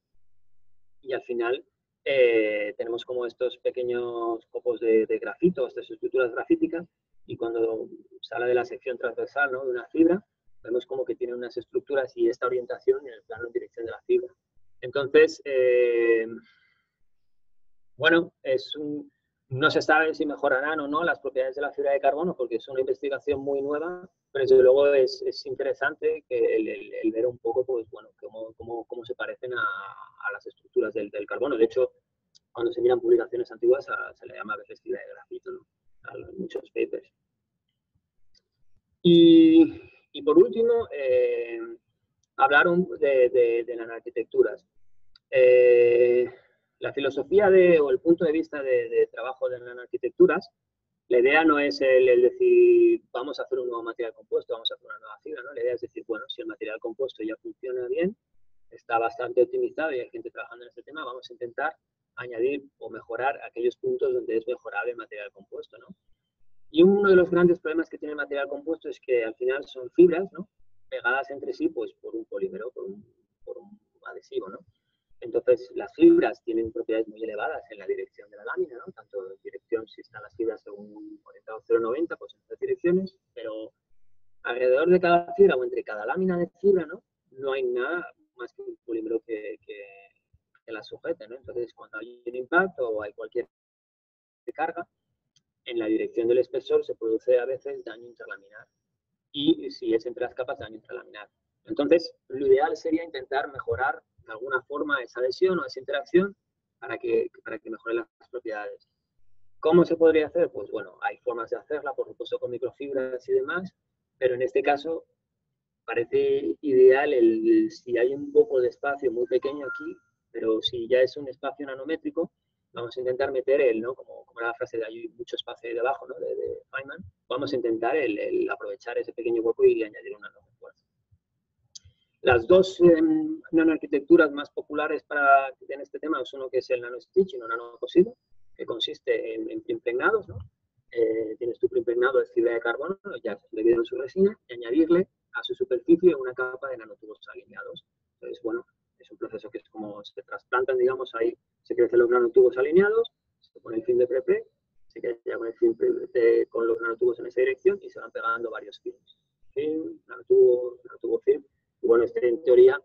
S2: y al final tenemos como estos pequeños copos de grafito, estas estructuras grafíticas, y cuando sale de la sección transversal, ¿no?, de una fibra, vemos como que tiene unas estructuras y esta orientación en el plano en dirección de la fibra. Entonces, bueno, no se sabe si mejorarán o no las propiedades de la fibra de carbono, porque es una investigación muy nueva, pero desde luego es interesante que el ver un poco, pues, bueno, cómo se parecen a las estructuras del carbono. De hecho, cuando se miran publicaciones antiguas, se le llama a veces fibra de grafito, ¿no?, a muchos papers. Y por último, hablaron de nanoarquitecturas. La filosofía o el punto de vista de trabajo de nanoarquitecturas, la idea no es el decir, vamos a hacer un nuevo material compuesto, vamos a hacer una nueva fibra, ¿no? La idea es decir, bueno, si el material compuesto ya funciona bien, está bastante optimizado y hay gente trabajando en este tema, vamos a intentar añadir o mejorar aquellos puntos donde es mejorable el material compuesto, ¿no? Y uno de los grandes problemas que tiene el material compuesto es que al final son fibras, ¿no?, pegadas entre sí, pues, por un polímero, por un adhesivo, ¿no? Entonces, las fibras tienen propiedades muy elevadas en la dirección de la lámina, ¿no?, tanto en dirección, si están las fibras según orientado 0,90, pues en estas direcciones, pero alrededor de cada fibra o entre cada lámina de fibra, ¿no?, no hay nada más que un polímero que la sujete, ¿no? Entonces, cuando hay un impacto o hay cualquier carga, en la dirección del espesor se produce a veces daño intralaminar. Y si es entre las capas, daño intralaminar. Entonces, lo ideal sería intentar mejorar de alguna forma esa adhesión o esa interacción para que mejore las propiedades. ¿Cómo se podría hacer? Pues bueno, hay formas de hacerla, por supuesto con microfibras y demás, pero en este caso parece ideal si hay un poco de espacio muy pequeño aquí, pero si ya es un espacio nanométrico, vamos a intentar meter ¿no?, como era la frase de hay mucho espacio ahí debajo, ¿no?, de Feynman, vamos a intentar el aprovechar ese pequeño hueco y añadir una nanofuerza. Las dos nanoarquitecturas más populares en este tema son uno que es el nanostitching o nanocosido, que consiste en impregnados, ¿no? Tienes tu preimpregnado de fibra de carbono, ya debido en su resina, y añadirle a su superficie una capa de nanotubos alineados. Entonces, bueno, es un proceso que es como se trasplantan, digamos, ahí se crecen los nanotubos alineados, se pone el film de pre-pre, se queda ya con el film con los nanotubos en esa dirección y se van pegando varios films. Film, nanotubo, film. Y bueno, en teoría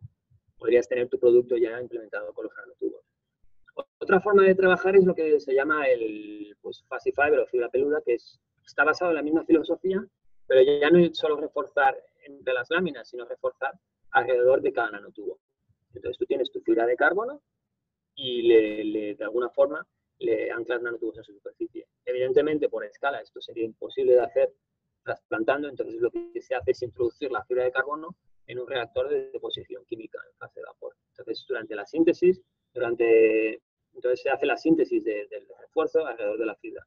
S2: podrías tener tu producto ya implementado con los nanotubos. Otra forma de trabajar es lo que se llama el fuzzy fiber o fibra peluda, que está basado en la misma filosofía, pero ya no es solo reforzar entre las láminas, sino reforzar alrededor de cada nanotubo. Entonces tú tienes tu fibra de carbono y de alguna forma le anclas nanotubos en su superficie. Evidentemente, por escala, esto sería imposible de hacer trasplantando, entonces lo que se hace es introducir la fibra de carbono en un reactor de deposición química en fase de vapor. Entonces, durante la síntesis, entonces se hace la síntesis del refuerzo alrededor de la fibra.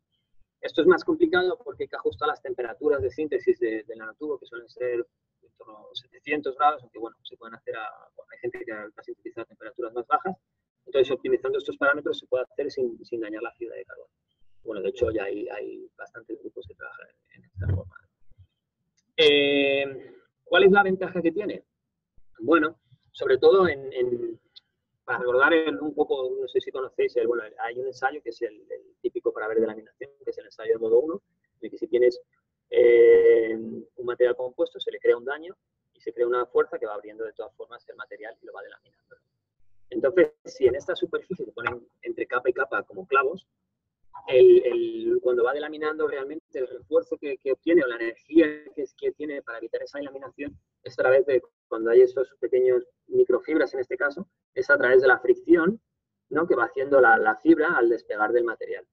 S2: Esto es más complicado porque hay que ajustar las temperaturas de síntesis del nanotubo, que suelen ser en torno a 700 grados, aunque bueno, se pueden hacer hay gente que va a sintetizar a temperaturas más bajas. Entonces, optimizando estos parámetros se puede hacer sin dañar la fibra de carbono. Bueno, de hecho, ya hay bastantes grupos que trabajan en esta forma. ¿Cuál es la ventaja que tiene? Bueno, sobre todo para recordar un poco, no sé si conocéis, bueno, hay un ensayo que es el típico para ver de laminación, que es el ensayo de modo 1, en el que si tienes un material compuesto se le crea un daño y se crea una fuerza que va abriendo de todas formas el material y lo va delaminando. Entonces, si en esta superficie se ponen entre capa y capa como clavos, cuando va delaminando realmente el refuerzo que obtiene o la energía que tiene para evitar esa delaminación es a través de, cuando hay estos pequeños microfibras en este caso, es a través de la fricción, ¿no?, que va haciendo la fibra al despegar del material.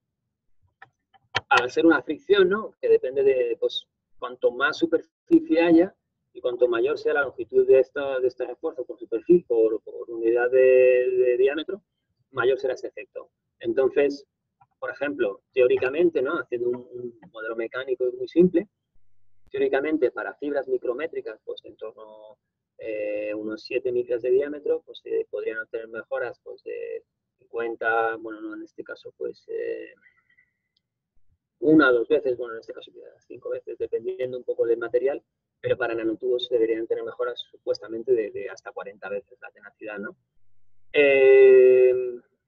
S2: Al ser una fricción, ¿no?, que depende de, pues, cuanto más superficie haya y cuanto mayor sea la longitud de este refuerzo por superficie, por unidad de diámetro, mayor será ese efecto. Entonces, por ejemplo, teóricamente, ¿no?, haciendo un modelo mecánico muy simple, teóricamente para fibras micrométricas, pues en torno a unos 7 micras de diámetro, pues podrían obtener mejoras pues, de 50, bueno, no en este caso, pues 1 o 2 veces, bueno, en este caso 5 veces, dependiendo un poco del material, pero para nanotubos deberían tener mejoras supuestamente de hasta 40 veces la tenacidad, ¿no?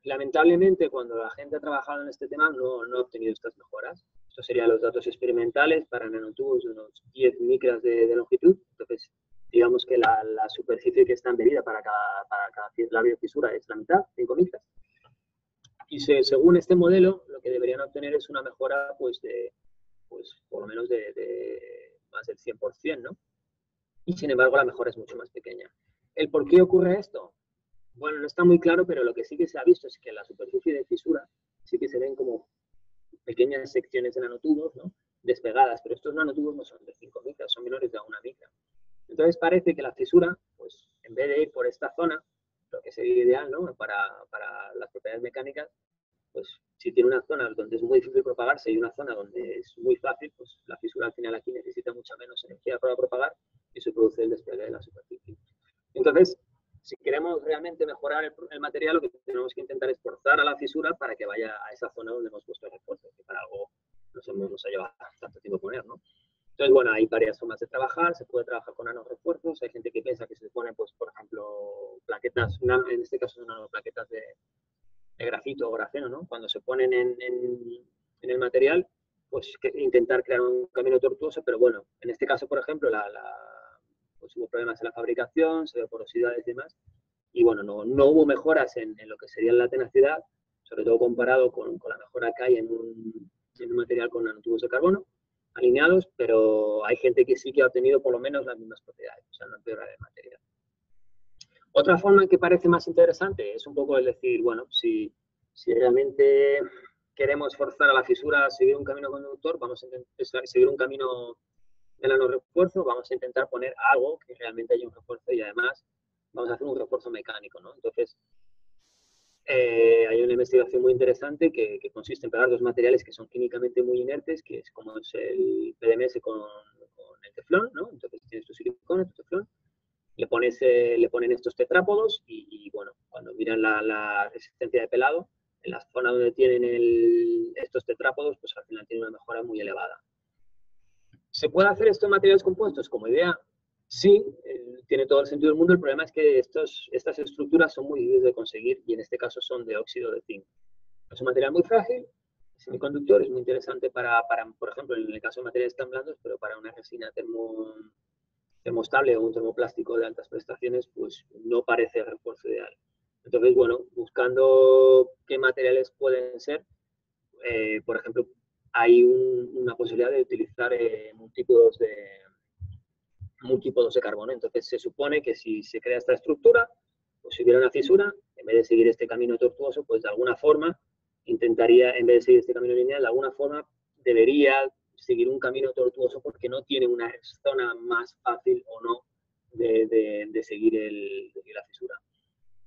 S2: Lamentablemente, cuando la gente ha trabajado en este tema, no ha obtenido estas mejoras. Estos serían los datos experimentales para nanotubos de unos 10 micras de longitud. Entonces, digamos que la superficie que está embebida para cada labio de fisura es la mitad, 5 micras. Y según este modelo, lo que deberían obtener es una mejora, pues por lo menos de más del 100%, ¿no? Y sin embargo, la mejora es mucho más pequeña. ¿El por qué ocurre esto? Bueno, no está muy claro, pero lo que sí que se ha visto es que en la superficie de fisura sí que se ven como pequeñas secciones de nanotubos, ¿no? Despegadas, pero estos nanotubos no son de 5 micras, son menores de 1 micra. Entonces parece que la fisura, pues en vez de ir por esta zona, lo que sería ideal, ¿no? Para las propiedades mecánicas, pues si tiene una zona donde es muy difícil propagarse y una zona donde es muy fácil, pues la fisura al final aquí necesita mucha menos energía para propagar y se produce el despegue de la superficie. Entonces, si queremos realmente mejorar el material, lo que tenemos que intentar es forzar a la fisura para que vaya a esa zona donde hemos puesto el refuerzo, que para algo nos ha llevado tanto tiempo poner, ¿no? Entonces, bueno, hay varias formas de trabajar. Se puede trabajar con nanorefuerzos. Hay gente que piensa que se ponen, pues, por ejemplo, plaquetas, en este caso son nanoplaquetas de grafito o grafeno, ¿no? Cuando se ponen en el material, pues intentar crear un camino tortuoso, pero bueno, en este caso, por ejemplo, pues hubo problemas en la fabricación, se ve porosidades y demás, y bueno, no hubo mejoras en lo que sería la tenacidad, sobre todo comparado con la mejora que hay en un material con nanotubos de carbono alineados, pero hay gente que sí que ha obtenido por lo menos las mismas propiedades, o sea, no empeora el material. Otra forma que parece más interesante es un poco el decir, bueno, si realmente queremos forzar a la fisura a seguir un camino conductor, vamos a intentar seguir un camino de nanorefuerzo, vamos a intentar poner algo que realmente haya un refuerzo y además vamos a hacer un refuerzo mecánico, ¿no? Entonces, hay una investigación muy interesante que consiste en pegar dos materiales que son químicamente muy inertes, que es como es el PDMS con el teflón, ¿no? Entonces tienes tu silicona, tu teflón, le ponen estos tetrápodos y bueno, cuando miran la resistencia de pelado, en la zona donde tienen estos tetrápodos, pues al final tiene una mejora muy elevada. ¿Se puede hacer esto en materiales compuestos? Como idea, sí, tiene todo el sentido del mundo. El problema es que estas estructuras son muy difíciles de conseguir y en este caso son de óxido de zinc. Es un material muy frágil, es semiconductor, es muy interesante para, por ejemplo, en el caso de materiales tan blandos, pero para una resina termostable o un termoplástico de altas prestaciones, pues no parece el refuerzo ideal. Entonces, bueno, buscando qué materiales pueden ser, por ejemplo, hay una posibilidad de utilizar múltiplos de carbono. Entonces, se supone que si se crea esta estructura, pues si hubiera una fisura, en vez de seguir este camino tortuoso, pues de alguna forma intentaría, en vez de seguir este camino lineal, de alguna forma debería seguir un camino tortuoso porque no tiene una zona más fácil o no de seguir la fisura.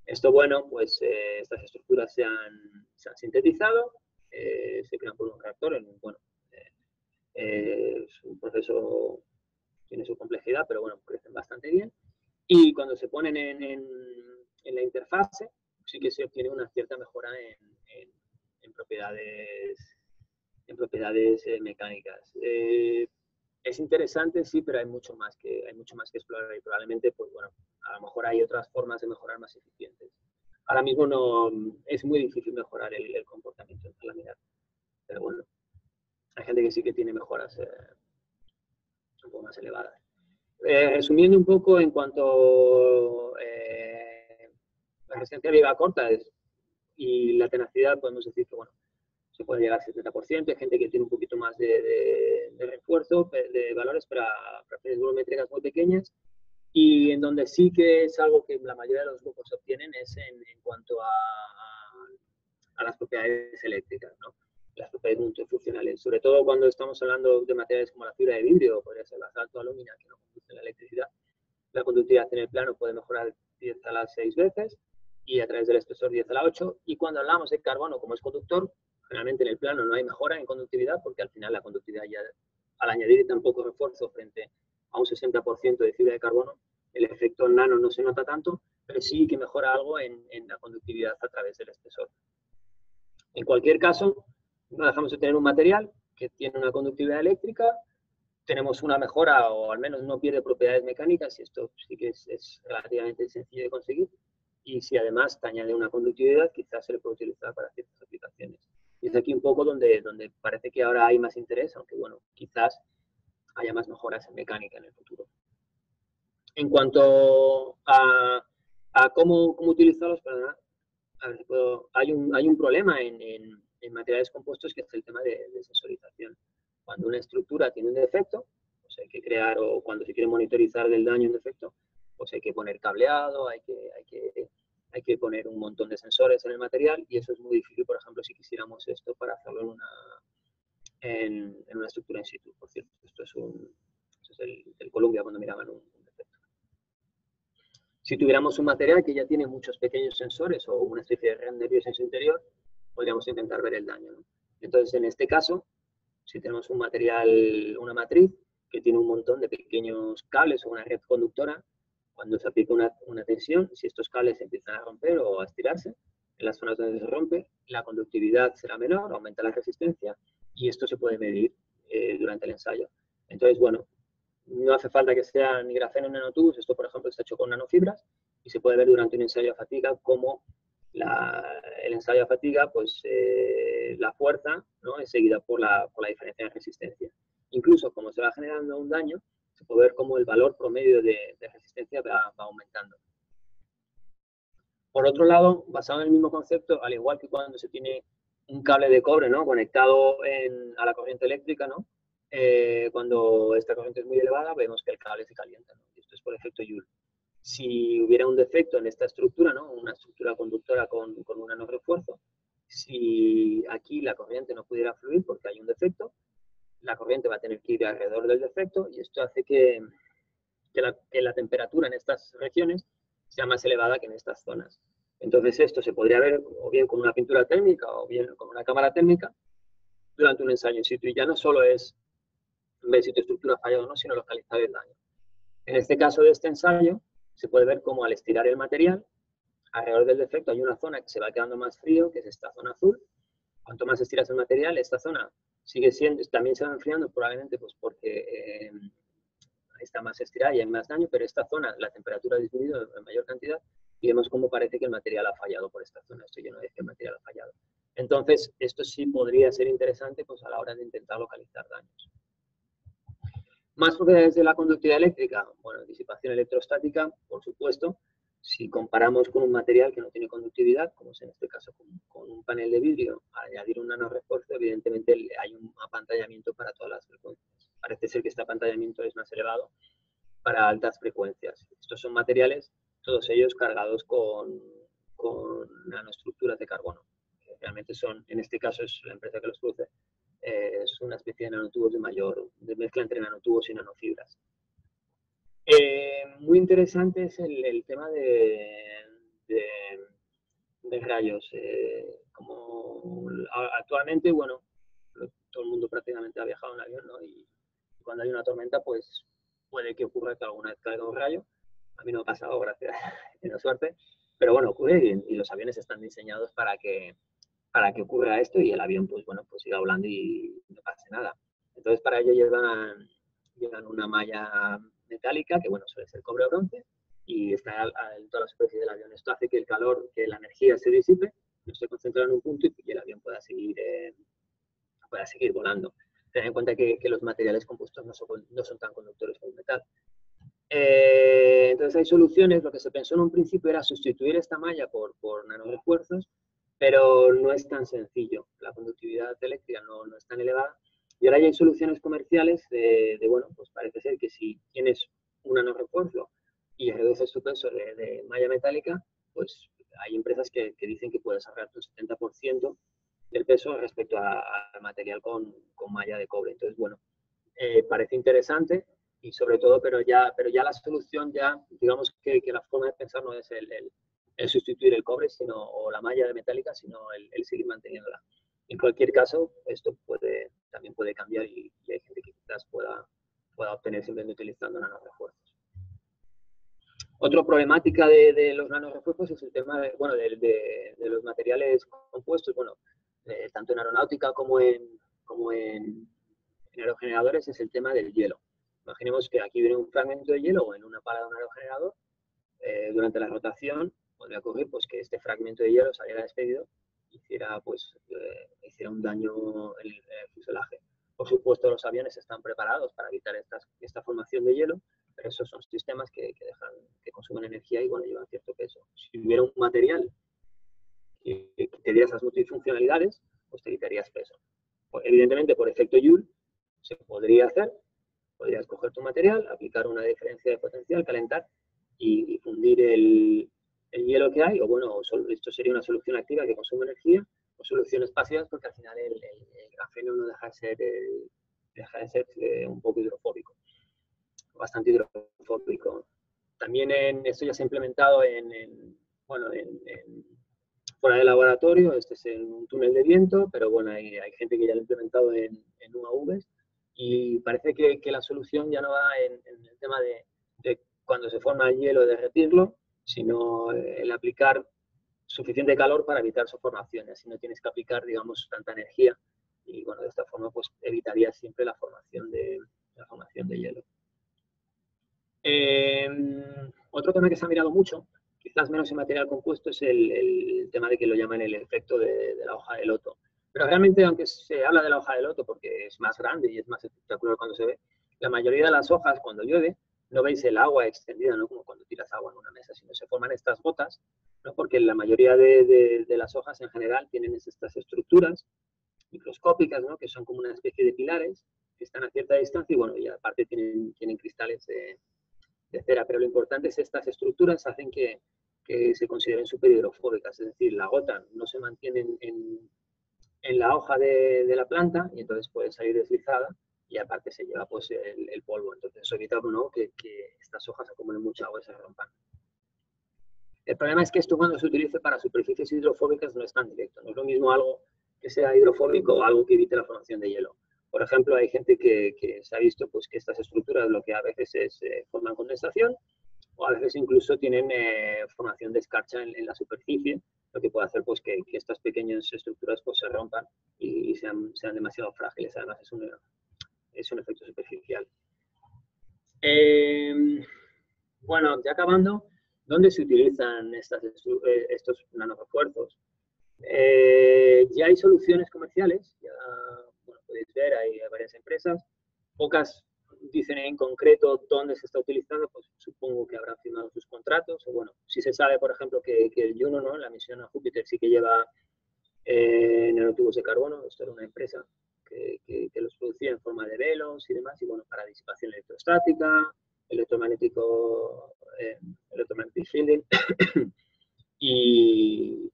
S2: Esto, bueno, pues estas estructuras se han sintetizado, se crean por un reactor, bueno, es un proceso, tiene su complejidad, pero bueno, crecen bastante bien. Y cuando se ponen en la interfase, sí que se obtiene una cierta mejora en propiedades mecánicas. Es interesante, sí, pero hay mucho más que explorar y probablemente, pues bueno, a lo mejor hay otras formas de mejorar más eficientes. Ahora mismo no es muy difícil mejorar el comportamiento de la laminar, pero bueno, hay gente que sí que tiene mejoras un poco más elevadas. Resumiendo un poco en cuanto la resistencia de vida corta y la tenacidad, podemos decir que bueno, se puede llegar al 70%, hay gente que tiene un poquito más de refuerzo, de valores para fracciones volumétricas muy pequeñas, y en donde sí que es algo que la mayoría de los grupos obtienen es en cuanto a las propiedades eléctricas, ¿no? Las propiedades multifuncionales, sobre todo cuando estamos hablando de materiales como la fibra de vidrio, o podría ser la salto alumina, que no conduce la electricidad. La conductividad en el plano puede mejorar 10 a la 6 veces y a través del espesor 10 a la 8. Y cuando hablamos de carbono como es conductor, generalmente en el plano no hay mejora en conductividad porque al final la conductividad ya, al añadir tan poco refuerzo frente a un 60% de fibra de carbono, el efecto nano no se nota tanto, pero sí que mejora algo en la conductividad a través del espesor. En cualquier caso, no dejamos de tener un material que tiene una conductividad eléctrica, tenemos una mejora o al menos no pierde propiedades mecánicas y esto sí que es relativamente sencillo de conseguir. y si además te añade una conductividad, quizás se le puede utilizar para ciertas aplicaciones. Y es aquí un poco donde parece que ahora hay más interés, aunque bueno, quizás haya más mejoras en mecánica en el futuro. En cuanto a cómo utilizarlos, perdona, a ver si puedo, hay un problema en materiales compuestos, que es el tema de sensorización. Cuando una estructura tiene un defecto, pues hay que crear, o cuando se quiere monitorizar del daño en defecto, pues hay que poner cableado, hay que poner un montón de sensores en el material, y eso es muy difícil, por ejemplo, si quisiéramos esto para hacerlo en una estructura in situ. Por cierto, esto es el Columbia cuando miraban un defecto. Si tuviéramos un material que ya tiene muchos pequeños sensores o una especie de red nerviosa en su interior, podríamos intentar ver el daño, ¿no? Entonces, en este caso, si tenemos un material, una matriz, que tiene un montón de pequeños cables o una red conductora, cuando se aplica una tensión, si estos cables empiezan a romper o a estirarse, en las zonas donde se rompe, la conductividad será menor, aumenta la resistencia, y esto se puede medir durante el ensayo. Entonces, bueno, no hace falta que sea ni grafeno ni nanotubos, esto por ejemplo está hecho con nanofibras, y se puede ver durante un ensayo de fatiga cómo el ensayo de fatiga, pues la fuerza, ¿no?, es seguida por la diferencia de resistencia. Incluso como se va generando un daño, se puede ver cómo el valor promedio de resistencia va aumentando. Por otro lado, basado en el mismo concepto, al igual que cuando se tiene un cable de cobre, ¿no?, conectado a la corriente eléctrica, ¿no?, cuando esta corriente es muy elevada, vemos que el cable se calienta, ¿no? Y esto es por efecto Joule. Si hubiera un defecto en esta estructura, ¿no?, una estructura conductora con un nanorefuerzo, si aquí la corriente no pudiera fluir porque hay un defecto, la corriente va a tener que ir alrededor del defecto, y esto hace que la temperatura en estas regiones sea más elevada que en estas zonas. Entonces esto se podría ver o bien con una pintura térmica o bien con una cámara térmica durante un ensayo in situ, y ya no solo es ver si tu estructura ha fallado o no, sino localizar el daño. En este caso de este ensayo, se puede ver cómo al estirar el material, alrededor del defecto hay una zona que se va quedando más frío, que es esta zona azul. Cuanto más estiras el material, esta zona también se va enfriando, probablemente pues porque está más estirada y hay más daño, pero esta zona, la temperatura ha disminuido en mayor cantidad, y vemos cómo parece que el material ha fallado por esta zona. Esto ya no es que el material ha fallado. Entonces, esto sí podría ser interesante pues a la hora de intentar localizar daños. Más propiedades de la conductividad eléctrica. Bueno, disipación electrostática, por supuesto. Si comparamos con un material que no tiene conductividad, como es en este caso con un panel de vidrio, al añadir un nanorefuerzo, evidentemente hay un apantallamiento para todas las frecuencias. Parece ser que este apantallamiento es más elevado para altas frecuencias. Estos son materiales, todos ellos cargados con nanoestructuras de carbono. Realmente son, en este caso es la empresa que los produce, es una especie de nanotubos de mezcla entre nanotubos y nanofibras. Muy interesante es el tema de rayos. Como actualmente, bueno, todo el mundo prácticamente ha viajado en avión, ¿no? Y cuando hay una tormenta, pues puede que ocurra que alguna vez caiga un rayo. A mí no me ha pasado, gracias, tengo suerte. Pero bueno, ocurre, y los aviones están diseñados para que ocurra esto, y el avión, pues bueno, pues siga volando y no pase nada. Entonces, para ello llevan una malla metálica, que bueno, suele ser cobre o bronce, y está en toda la superficie del avión. Esto hace que el calor, que la energía se disipe, no se concentre en un punto, y el avión pueda seguir volando. Ten en cuenta que los materiales compuestos no son tan conductores como el metal. Entonces hay soluciones. Lo que se pensó en un principio era sustituir esta malla por nanorefuerzos, pero no es tan sencillo. La conductividad eléctrica no es tan elevada, y ahora ya hay soluciones comerciales bueno, pues parece ser que si tienes un nanorefuerzo y reduces tu peso de malla metálica, pues hay empresas que dicen que puedes ahorrarte un 70% del peso respecto al material con malla de cobre. Entonces, bueno, parece interesante, y sobre todo, pero ya la solución, ya digamos que la forma de pensar no es el sustituir el cobre o la malla metálica, sino el seguir manteniéndola. En cualquier caso, esto también puede cambiar, y hay gente que quizás pueda obtener simplemente utilizando nanorefuerzos. Otra problemática de los nanorefuerzos es el tema de los materiales compuestos. Bueno, tanto en aeronáutica como en aerogeneradores, es el tema del hielo. Imaginemos que aquí viene un fragmento de hielo, o en una pala de un aerogenerador, durante la rotación, podría ocurrir pues, que este fragmento de hielo saliera despedido y hiciera un daño en el fuselaje. Por supuesto, los aviones están preparados para evitar esta formación de hielo, pero esos son sistemas que consumen energía y bueno, llevan cierto peso. Si hubiera un material que te diera esas multifuncionalidades, pues te quitarías peso. Pues, evidentemente, por efecto Joule, se podría hacer, podrías coger tu material, aplicar una diferencia de potencial, calentar y fundir el hielo que hay, o bueno, esto sería una solución activa que consume energía, o soluciones pasivas, porque al final el grafeno no deja de ser un poco hidrofóbico, bastante hidrofóbico. También esto ya se ha implementado fuera del laboratorio. Este es un túnel de viento, pero bueno, hay gente que ya lo ha implementado en UAVs y parece que la solución ya no va en el tema de cuando se forma el hielo derretirlo, sino el aplicar suficiente calor para evitar su formación. Así no tienes que aplicar, digamos, tanta energía y bueno, de esta forma pues evitarías siempre la formación de hielo. Otro tema que se ha mirado mucho, quizás menos en material compuesto, es el tema de que lo llaman el efecto de la hoja de loto. Pero realmente, aunque se habla de la hoja de loto porque es más grande y es más espectacular cuando se ve, la mayoría de las hojas, cuando llueve, no veis el agua extendida, ¿no? Como cuando tiras agua en una mesa, sino se forman estas gotas, ¿no? Porque la mayoría de las hojas en general tienen estas estructuras microscópicas, ¿no? Que son como una especie de pilares que están a cierta distancia y bueno, y aparte tienen cristales de cera, pero lo importante es que estas estructuras hacen que se consideren superhidrofóbicas, es decir, la gota no se mantiene en la hoja de la planta y entonces puede salir deslizada y aparte se lleva pues el polvo, entonces eso evita, ¿no? que estas hojas acumulen mucha agua y se rompan. El problema es que esto cuando se utilice para superficies hidrofóbicas no es tan directo, no es lo mismo algo que sea hidrofóbico o algo que evite la formación de hielo. Por ejemplo, hay gente que se ha visto pues, que estas estructuras lo que a veces es forman condensación o a veces incluso tienen formación de escarcha en la superficie, lo que puede hacer pues, que estas pequeñas estructuras pues, se rompan y sean demasiado frágiles. Además, es un efecto superficial. Bueno, ya acabando, ¿dónde se utilizan estos nanorefuerzos? Ya hay soluciones comerciales, ya bueno, podéis ver, hay varias empresas, pocas dicen en concreto dónde se está utilizando, pues supongo que habrán firmado sus contratos, o bueno, si se sabe, por ejemplo, que el Juno, ¿no? La misión a Júpiter sí que lleva nanotubos de carbono, esto era una empresa que los producía en forma de velos y demás, y bueno, para disipación electrostática, electromagnetic fielding, y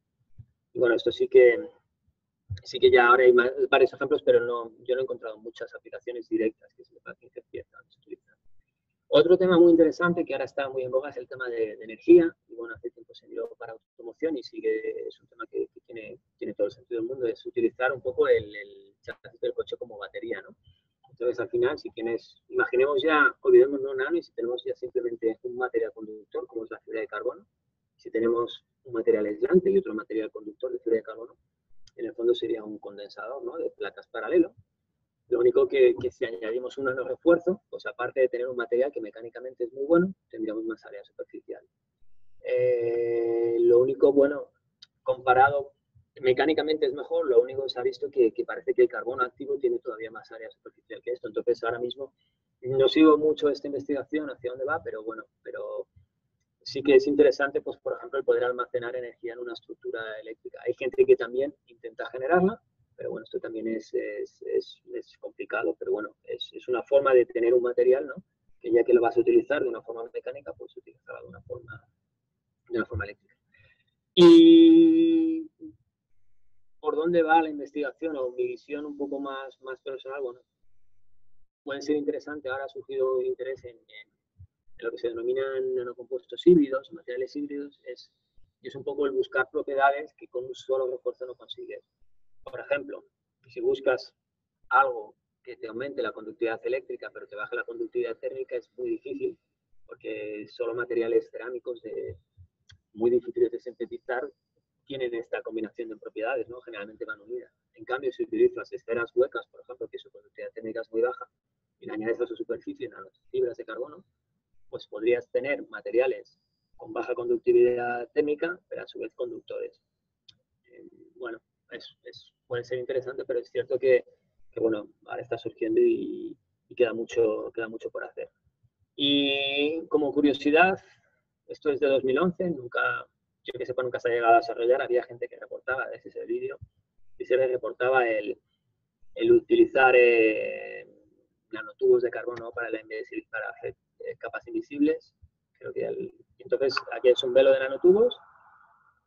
S2: bueno, esto sí que ya ahora hay varios ejemplos, pero yo no he encontrado muchas aplicaciones directas que se le puedan utilizar. Otro tema muy interesante que ahora está muy en boga es el tema de energía. Y bueno, hace tiempo se miró para automoción y es un tema que tiene todo el sentido del mundo, es utilizar un poco el chasis del coche como batería, ¿no? Entonces, al final, si tienes, imaginemos ya, olvidémonos nano y si tenemos ya simplemente un material conductor, como es la fibra de carbono, si tenemos un material aislante y otro material conductor de fibra de carbono, en el fondo sería un condensador, ¿no? De placas paralelo. Lo único que si añadimos un nanorefuerzo, pues aparte de tener un material que mecánicamente es muy bueno, tendríamos más área superficial. Lo único, bueno, comparado, mecánicamente es mejor, lo único que se ha visto que parece que el carbono activo tiene todavía más área superficial que esto. Entonces, ahora mismo no sigo mucho esta investigación, hacia dónde va, pero bueno, sí que es interesante, pues, por ejemplo, el poder almacenar energía en una estructura eléctrica. Hay gente que también intenta generarla, pero bueno, esto también es complicado, pero bueno, es una forma de tener un material, ¿no? Que ya que lo vas a utilizar de una forma mecánica, pues utilizarla de una forma eléctrica. Y por dónde va la investigación o mi visión un poco más personal, bueno, puede ser interesante. Ahora ha surgido interés en lo que se denominan nanocompuestos híbridos, materiales híbridos, es un poco el buscar propiedades que con un solo refuerzo no consigues. Por ejemplo, si buscas algo que te aumente la conductividad eléctrica, pero te baje la conductividad térmica, es muy difícil, porque solo materiales cerámicos muy difíciles de sintetizar tienen esta combinación de propiedades, ¿no? Generalmente van unidas. En cambio, si utilizas esferas huecas, por ejemplo, que su conductividad térmica es muy baja, y le añades a su superficie nanofibras de carbono, pues podrías tener materiales con baja conductividad térmica, pero a su vez conductores. Bueno, puede ser interesante, pero es cierto que bueno, ahora está surgiendo y queda mucho por hacer. Y como curiosidad, esto es de 2011, yo que sepa, nunca se ha llegado a desarrollar. Había gente que reportaba, ese es el vídeo, y se reportaba el utilizar nanotubos de carbono para hacer capas invisibles. Creo que entonces aquí es un velo de nanotubos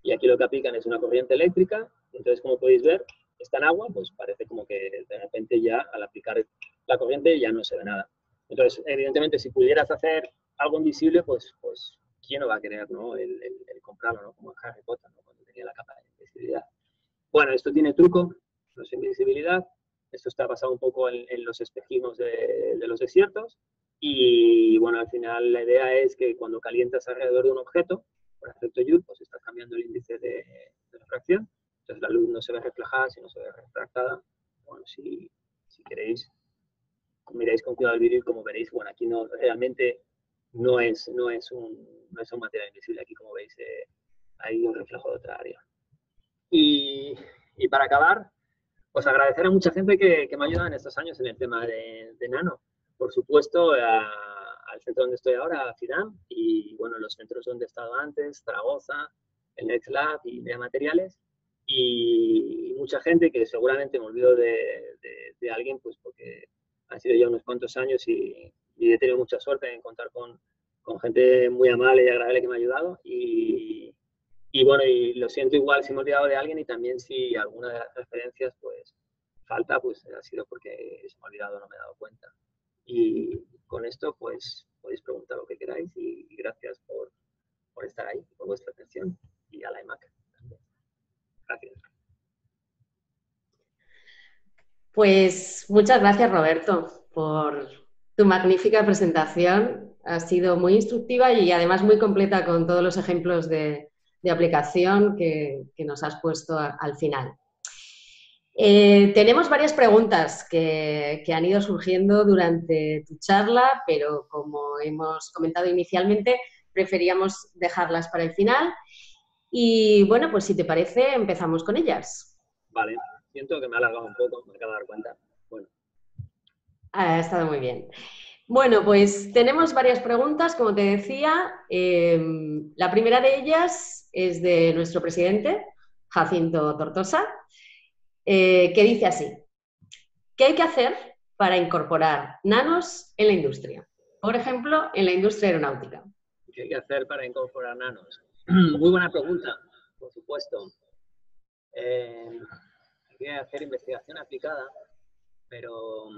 S2: y aquí lo que aplican es una corriente eléctrica. Entonces, como podéis ver, está en agua, pues parece como que de repente ya al aplicar la corriente ya no se ve nada. Entonces, evidentemente, si pudieras hacer algo invisible, pues ¿quién no va a querer, ¿no? el comprarlo, ¿no? Como en Harry Potter, ¿no? Cuando tenía la capa de invisibilidad. Bueno, esto tiene truco, no es invisibilidad. Esto está basado un poco en los espejismos de los desiertos. Y bueno, al final la idea es que cuando calientas alrededor de un objeto, por efecto Joule, pues estás cambiando el índice de refracción. Entonces la luz no se ve reflejada, sino se ve refractada. Bueno, si queréis, miráis con cuidado el vídeo y como veréis, bueno, aquí realmente no es un material invisible. Aquí, como veis, hay un reflejo de otra área. Y para acabar, pues agradecer a mucha gente que me ha ayudado en estos años en el tema de nano. Por supuesto, al centro donde estoy ahora, a FIDAM, y bueno, los centros donde he estado antes, Zaragoza, el Next Lab y Media Materiales, y mucha gente que seguramente me olvido de alguien, pues porque han sido ya unos cuantos años y he tenido mucha suerte en contar con gente muy amable y agradable que me ha ayudado. Y bueno, y lo siento igual si me he olvidado de alguien, y también si alguna de las referencias pues falta, pues ha sido porque se me ha olvidado o no me he dado cuenta. Y con esto pues podéis preguntar lo que queráis y gracias por estar ahí, por vuestra atención, y a la EMAC también. Gracias.
S1: Pues muchas gracias, Roberto, por tu magnífica presentación. Ha sido muy instructiva y además muy completa con todos los ejemplos de aplicación que nos has puesto al final. Tenemos varias preguntas que han ido surgiendo durante tu charla, pero como hemos comentado inicialmente, preferíamos dejarlas para el final. Y bueno, pues si te parece, empezamos con ellas.
S2: Vale, siento que me ha alargado un poco, me acabo de dar cuenta. Bueno.
S1: Ha estado muy bien. Bueno, pues tenemos varias preguntas, como te decía. La primera de ellas es de nuestro presidente, Jacinto Tortosa, que dice así: ¿qué hay que hacer para incorporar nanos en la industria? Por ejemplo, en la industria aeronáutica.
S2: ¿Qué hay que hacer para incorporar nanos? Muy buena pregunta, por supuesto. Hay que hacer investigación aplicada, pero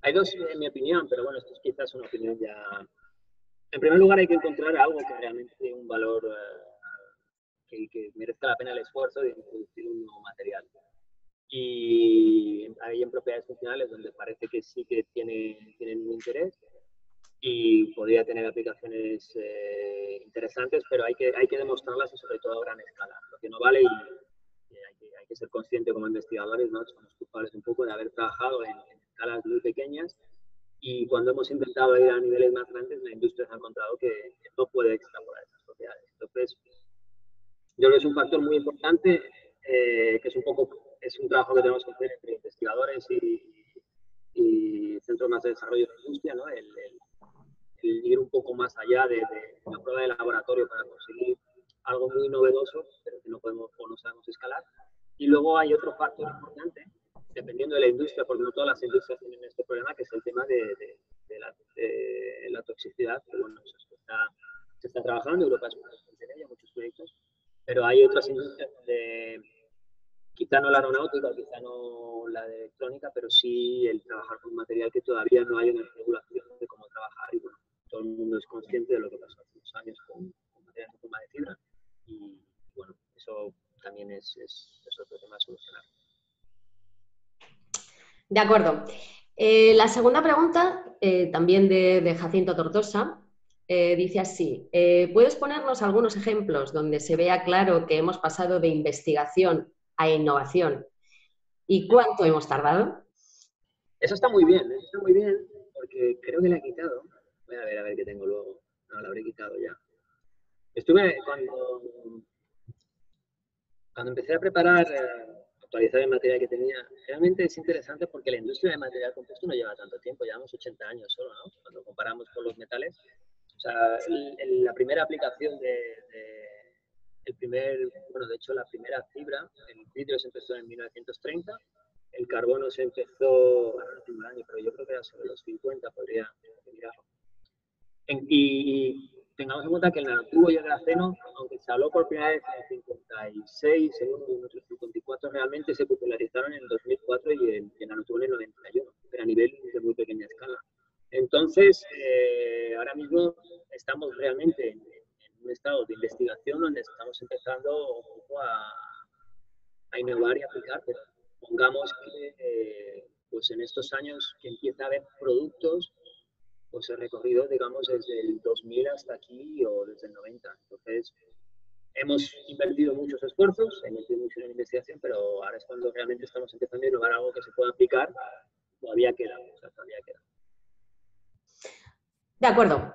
S2: hay dos, en mi opinión, pero bueno, esto es quizás una opinión ya. En primer lugar, hay que encontrar algo que realmente tiene un valor que merezca la pena el esfuerzo de introducir un nuevo material. Y hay en propiedades funcionales donde parece que sí que tienen un interés y podría tener aplicaciones interesantes, pero hay que demostrarlas y sobre todo a gran escala. Lo que no vale, y hay que ser consciente como investigadores, ¿no? Somos culpables un poco de haber trabajado en escalas muy pequeñas, y cuando hemos intentado ir a niveles más grandes, la industria se ha encontrado que no puede extrapolar esas propiedades. Entonces, yo creo que es un factor muy importante, que es un trabajo que tenemos que hacer entre investigadores y centros más de desarrollo de la industria, ¿no? El ir un poco más allá de la prueba de laboratorio para conseguir algo muy novedoso, pero que no podemos o no sabemos escalar. Y luego hay otro factor importante, dependiendo de la industria, porque no todas las industrias tienen este problema, que es el tema de la toxicidad, que bueno, se está trabajando. Europa es una de ellas, muchos proyectos, pero hay otras industrias donde quizá no la aeronáutica, quizá no la de electrónica, pero sí el trabajar con material que todavía no hay una regulación de cómo trabajar, y bueno, todo el mundo es consciente de lo que pasó hace unos años con materiales de forma de fibra, y bueno, eso también es otro tema a solucionar.
S1: De acuerdo. La segunda pregunta, también de Jacinto Tortosa, dice así: ¿puedes ponernos algunos ejemplos donde se vea claro que hemos pasado de investigación a innovación y cuánto hemos tardado?
S2: Eso está muy bien, porque creo que la he quitado. Voy a ver qué tengo luego. No, la habré quitado ya. Estuve cuando empecé a preparar, actualizar el material que tenía, realmente es interesante porque la industria de material compuesto no lleva tanto tiempo, llevamos 80 años solo, ¿no? Cuando comparamos con los metales. O sea, la primera aplicación bueno, de hecho la primera fibra, el vidrio se empezó en 1930, el carbono se empezó, ahora no tengo el año, pero yo creo que era sobre los 50, podría mirarlo. Y tengamos en cuenta que el nanotubo y el grafeno, aunque se habló por primera vez en el 56, según otros 54, realmente se popularizaron en el 2004 y el nanotubo en el 91, pero a nivel de muy pequeña escala. Entonces, ahora mismo estamos realmente en un estado de investigación donde estamos empezando un poco a innovar y aplicar, pero pongamos que pues en estos años que empieza a haber productos, pues el recorrido, digamos, desde el 2000 hasta aquí o desde el 90. Entonces, hemos invertido muchos esfuerzos, hemos invertido mucho en investigación, pero ahora es cuando realmente estamos empezando a innovar algo que se pueda aplicar. Todavía queda, o sea, todavía queda.
S1: De acuerdo.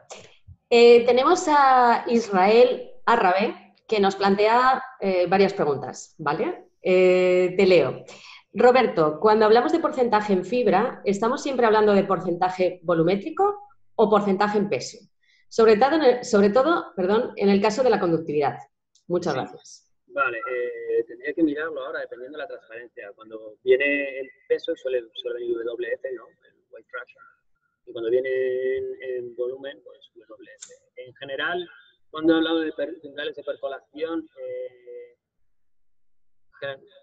S1: Tenemos a Israel Arrabe, que nos plantea varias preguntas, ¿vale? Te leo. Roberto, cuando hablamos de porcentaje en fibra, ¿estamos siempre hablando de porcentaje volumétrico o porcentaje en peso? Sobre todo, en el caso de la conductividad. Muchas gracias.
S2: Vale, tendría que mirarlo ahora dependiendo de la transparencia. Cuando viene el peso suele venir WF, ¿no? El weight fraction. Y cuando viene en volumen, pues WF. En general, cuando he hablado de umbrales de percolación,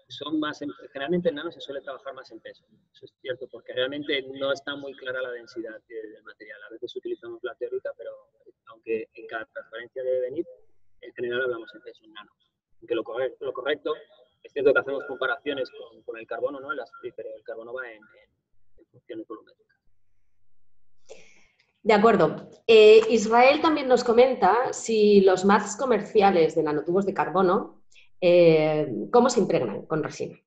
S2: son más generalmente en nano se suele trabajar más en peso. Eso es cierto, porque realmente no está muy clara la densidad del material. A veces utilizamos la teórica, pero aunque en cada transparencia debe venir, en general hablamos en peso, en nano. Aunque lo correcto, es cierto que hacemos comparaciones con el carbono, ¿no? Pero el carbono va en funciones volumétricas.
S1: De acuerdo. Israel también nos comenta si los mats comerciales de nanotubos de carbono, ¿cómo se impregnan con resina?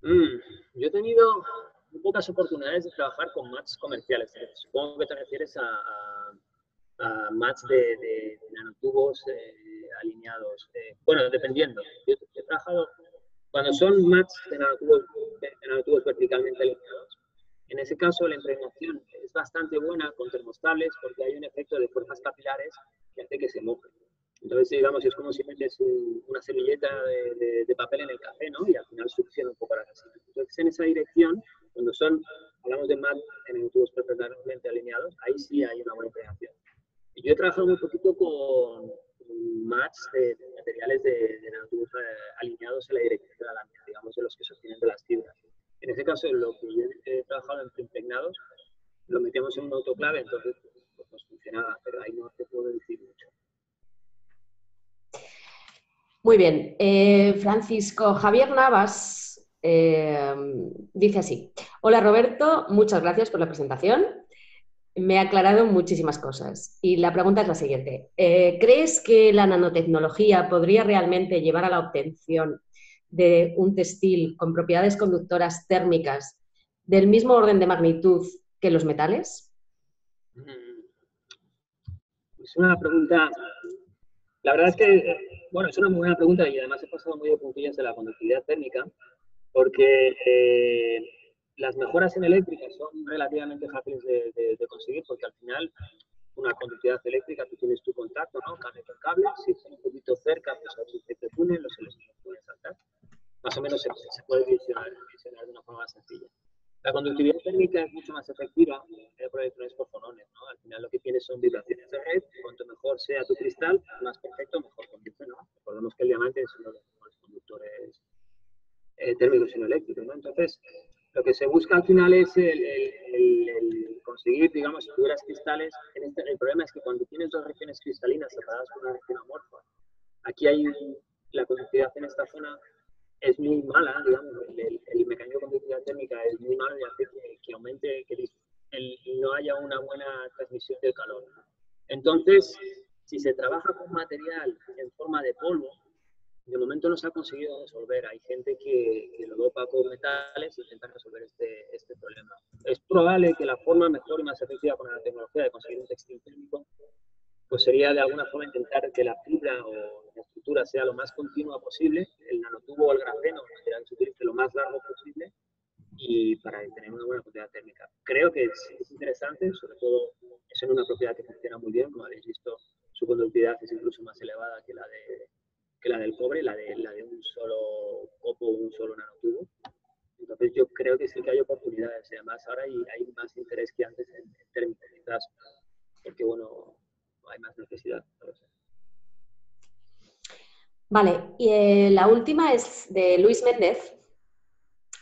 S2: Yo he tenido muy pocas oportunidades de trabajar con mats comerciales. Supongo que te refieres a mats de nanotubos alineados. Bueno, dependiendo. Yo he trabajado, cuando son mats de nanotubos verticalmente alineados, en ese caso la impregnación es bastante buena con termostables porque hay un efecto de fuerzas capilares que hace que se moje. Entonces, digamos, es como si metes una semilleta de papel en el café, ¿no? Y al final succiona un poco la resina. Entonces, en esa dirección, cuando hablamos de mat en nanotubos perfectamente alineados, ahí sí hay una buena impregnación. Y yo he trabajado muy poquito con mats de materiales de nanotubos alineados en la dirección de la lámina, digamos, de los que sostienen de las fibras. En ese caso, lo que yo he trabajado en impregnados, lo metíamos en un autoclave, entonces pues funcionaba, pero ahí no te puedo decir mucho.
S1: Muy bien. Francisco Javier Navas dice así. Hola Roberto, muchas gracias por la presentación. Me ha aclarado muchísimas cosas. Y la pregunta es la siguiente. ¿Crees que la nanotecnología podría realmente llevar a la obtención de un textil con propiedades conductoras térmicas del mismo orden de magnitud que los metales?
S2: Es una pregunta... La verdad es que, bueno, es una muy buena pregunta y además he pasado muy de puntillas de la conductividad térmica porque las mejoras en eléctrica son relativamente fáciles de conseguir porque al final una conductividad eléctrica, tú tienes tu contacto, ¿no? Cable con cable, si están un poquito cerca, pues a veces te túnel, los electrones pueden saltar. Más o menos se puede visionar de una forma más sencilla. La conductividad térmica es mucho más efectiva por electrones por fonones, ¿no? Al final lo que tienes son vibraciones de red, cuanto mejor sea tu cristal, más perfecto, mejor conduce, ¿no? Recordemos que el diamante es uno de los mejores conductores térmicos y no eléctricos, ¿no? Entonces, lo que se busca al final es el conseguir, digamos, figuras cristales. El problema es que cuando tienes dos regiones cristalinas separadas por una región amorfa, aquí hay la conductividad en esta zona es muy mala, digamos, el mecanismo de conductividad térmica es muy malo y hace que aumente, que no haya una buena transmisión del calor. Entonces, si se trabaja con material en forma de polvo, de momento no se ha conseguido resolver. Hay gente que lo dopa con metales e intenta resolver este problema. Es probable que la forma mejor y más efectiva con la tecnología de conseguir un textil térmico pues sería de alguna forma intentar que la fibra o la estructura sea lo más continua posible, el nanotubo o el grafeno, el material que se utilice lo más largo posible, y para tener una buena propiedad térmica. Creo que es interesante, sobre todo es en una propiedad que funciona muy bien, como habéis visto, su conductividad es incluso más elevada que la del cobre, la de un solo copo o un solo nanotubo. Entonces yo creo que sí que hay oportunidades, y además ahora hay más interés que antes en térmica, quizás, porque bueno, hay más necesidad, no lo sé.
S1: Vale, y la última es de Luis Méndez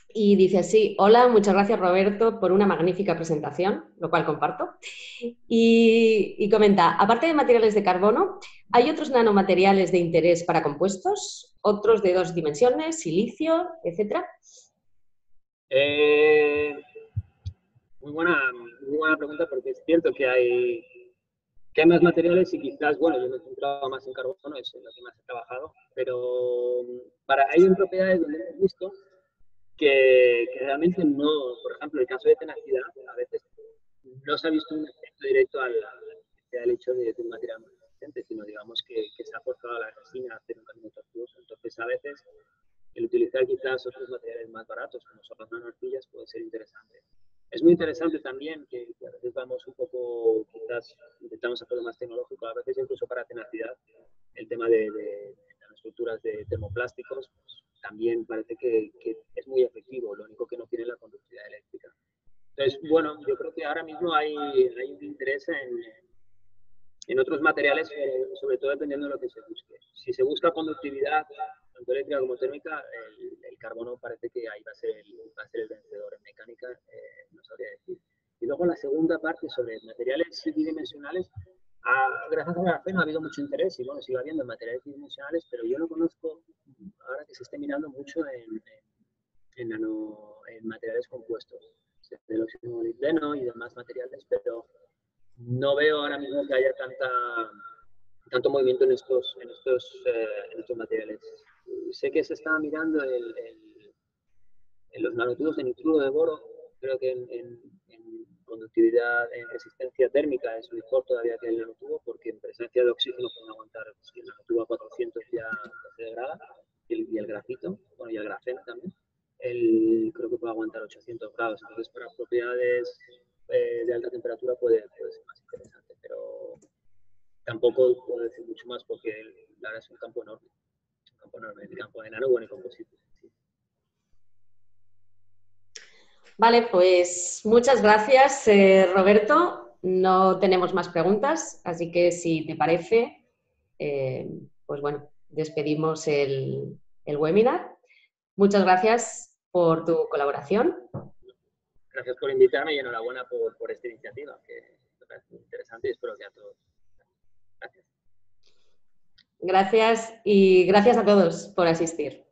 S1: y dice así: hola, muchas gracias Roberto por una magnífica presentación, lo cual comparto. Y comenta, aparte de materiales de carbono, ¿hay otros nanomateriales de interés para compuestos? ¿Otros de 2 dimensiones, silicio, etcétera?
S2: Muy buena pregunta, porque es cierto que hay más materiales y quizás, bueno, yo me he centrado más en carbono, es en lo que más he trabajado, pero hay propiedades donde hemos visto que realmente no, por ejemplo, en el caso de tenacidad, a veces no se ha visto un efecto directo al hecho de un material más resistente, sino digamos que se ha forzado a la resina a hacer un camino tortuoso. Entonces, a veces, el utilizar quizás otros materiales más baratos, como son las nanoarcillas, puede ser interesante. Es muy interesante también que a veces vamos un poco, quizás intentamos hacerlo más tecnológico, a veces incluso para tenacidad, el tema de las estructuras de termoplásticos, pues, también parece que es muy efectivo, lo único que no tiene la conductividad eléctrica. Entonces, bueno, yo creo que ahora mismo hay un interés en otros materiales, sobre todo dependiendo de lo que se busque. Si se busca conductividad, tanto eléctrica como térmica, el carbono parece que ahí va a ser el vencedor. En mecánica, no sabría decir. Y luego la segunda parte sobre materiales bidimensionales, gracias al grafeno ha habido mucho interés y bueno, sigue habiendo materiales bidimensionales, pero yo no conozco, ahora que se esté mirando mucho en materiales compuestos, del óxido molibdeno y demás materiales, pero no veo ahora mismo que haya tanto movimiento en estos materiales. Sé que se está mirando en los nanotubos de nitruro de boro, creo que en conductividad, en resistencia térmica es mejor todavía que el nanotubo, porque en presencia de oxígeno pueden aguantar, si el nanotubo a 400 ya se degrada, y el grafito, bueno, y el grafeno también, creo que puede aguantar 800 grados, entonces para propiedades de alta temperatura puede ser más interesante, pero tampoco puedo decir mucho más porque la verdad es un campo enorme, el campo de nano, bueno, y composite. Sí.
S1: Vale, pues muchas gracias, Roberto. No tenemos más preguntas, así que si te parece, pues bueno, despedimos el webinar. Muchas gracias por tu colaboración.
S2: Gracias por invitarme y enhorabuena por esta iniciativa, que me parece muy interesante y espero que a todos. Gracias.
S1: Gracias y gracias a todos por asistir.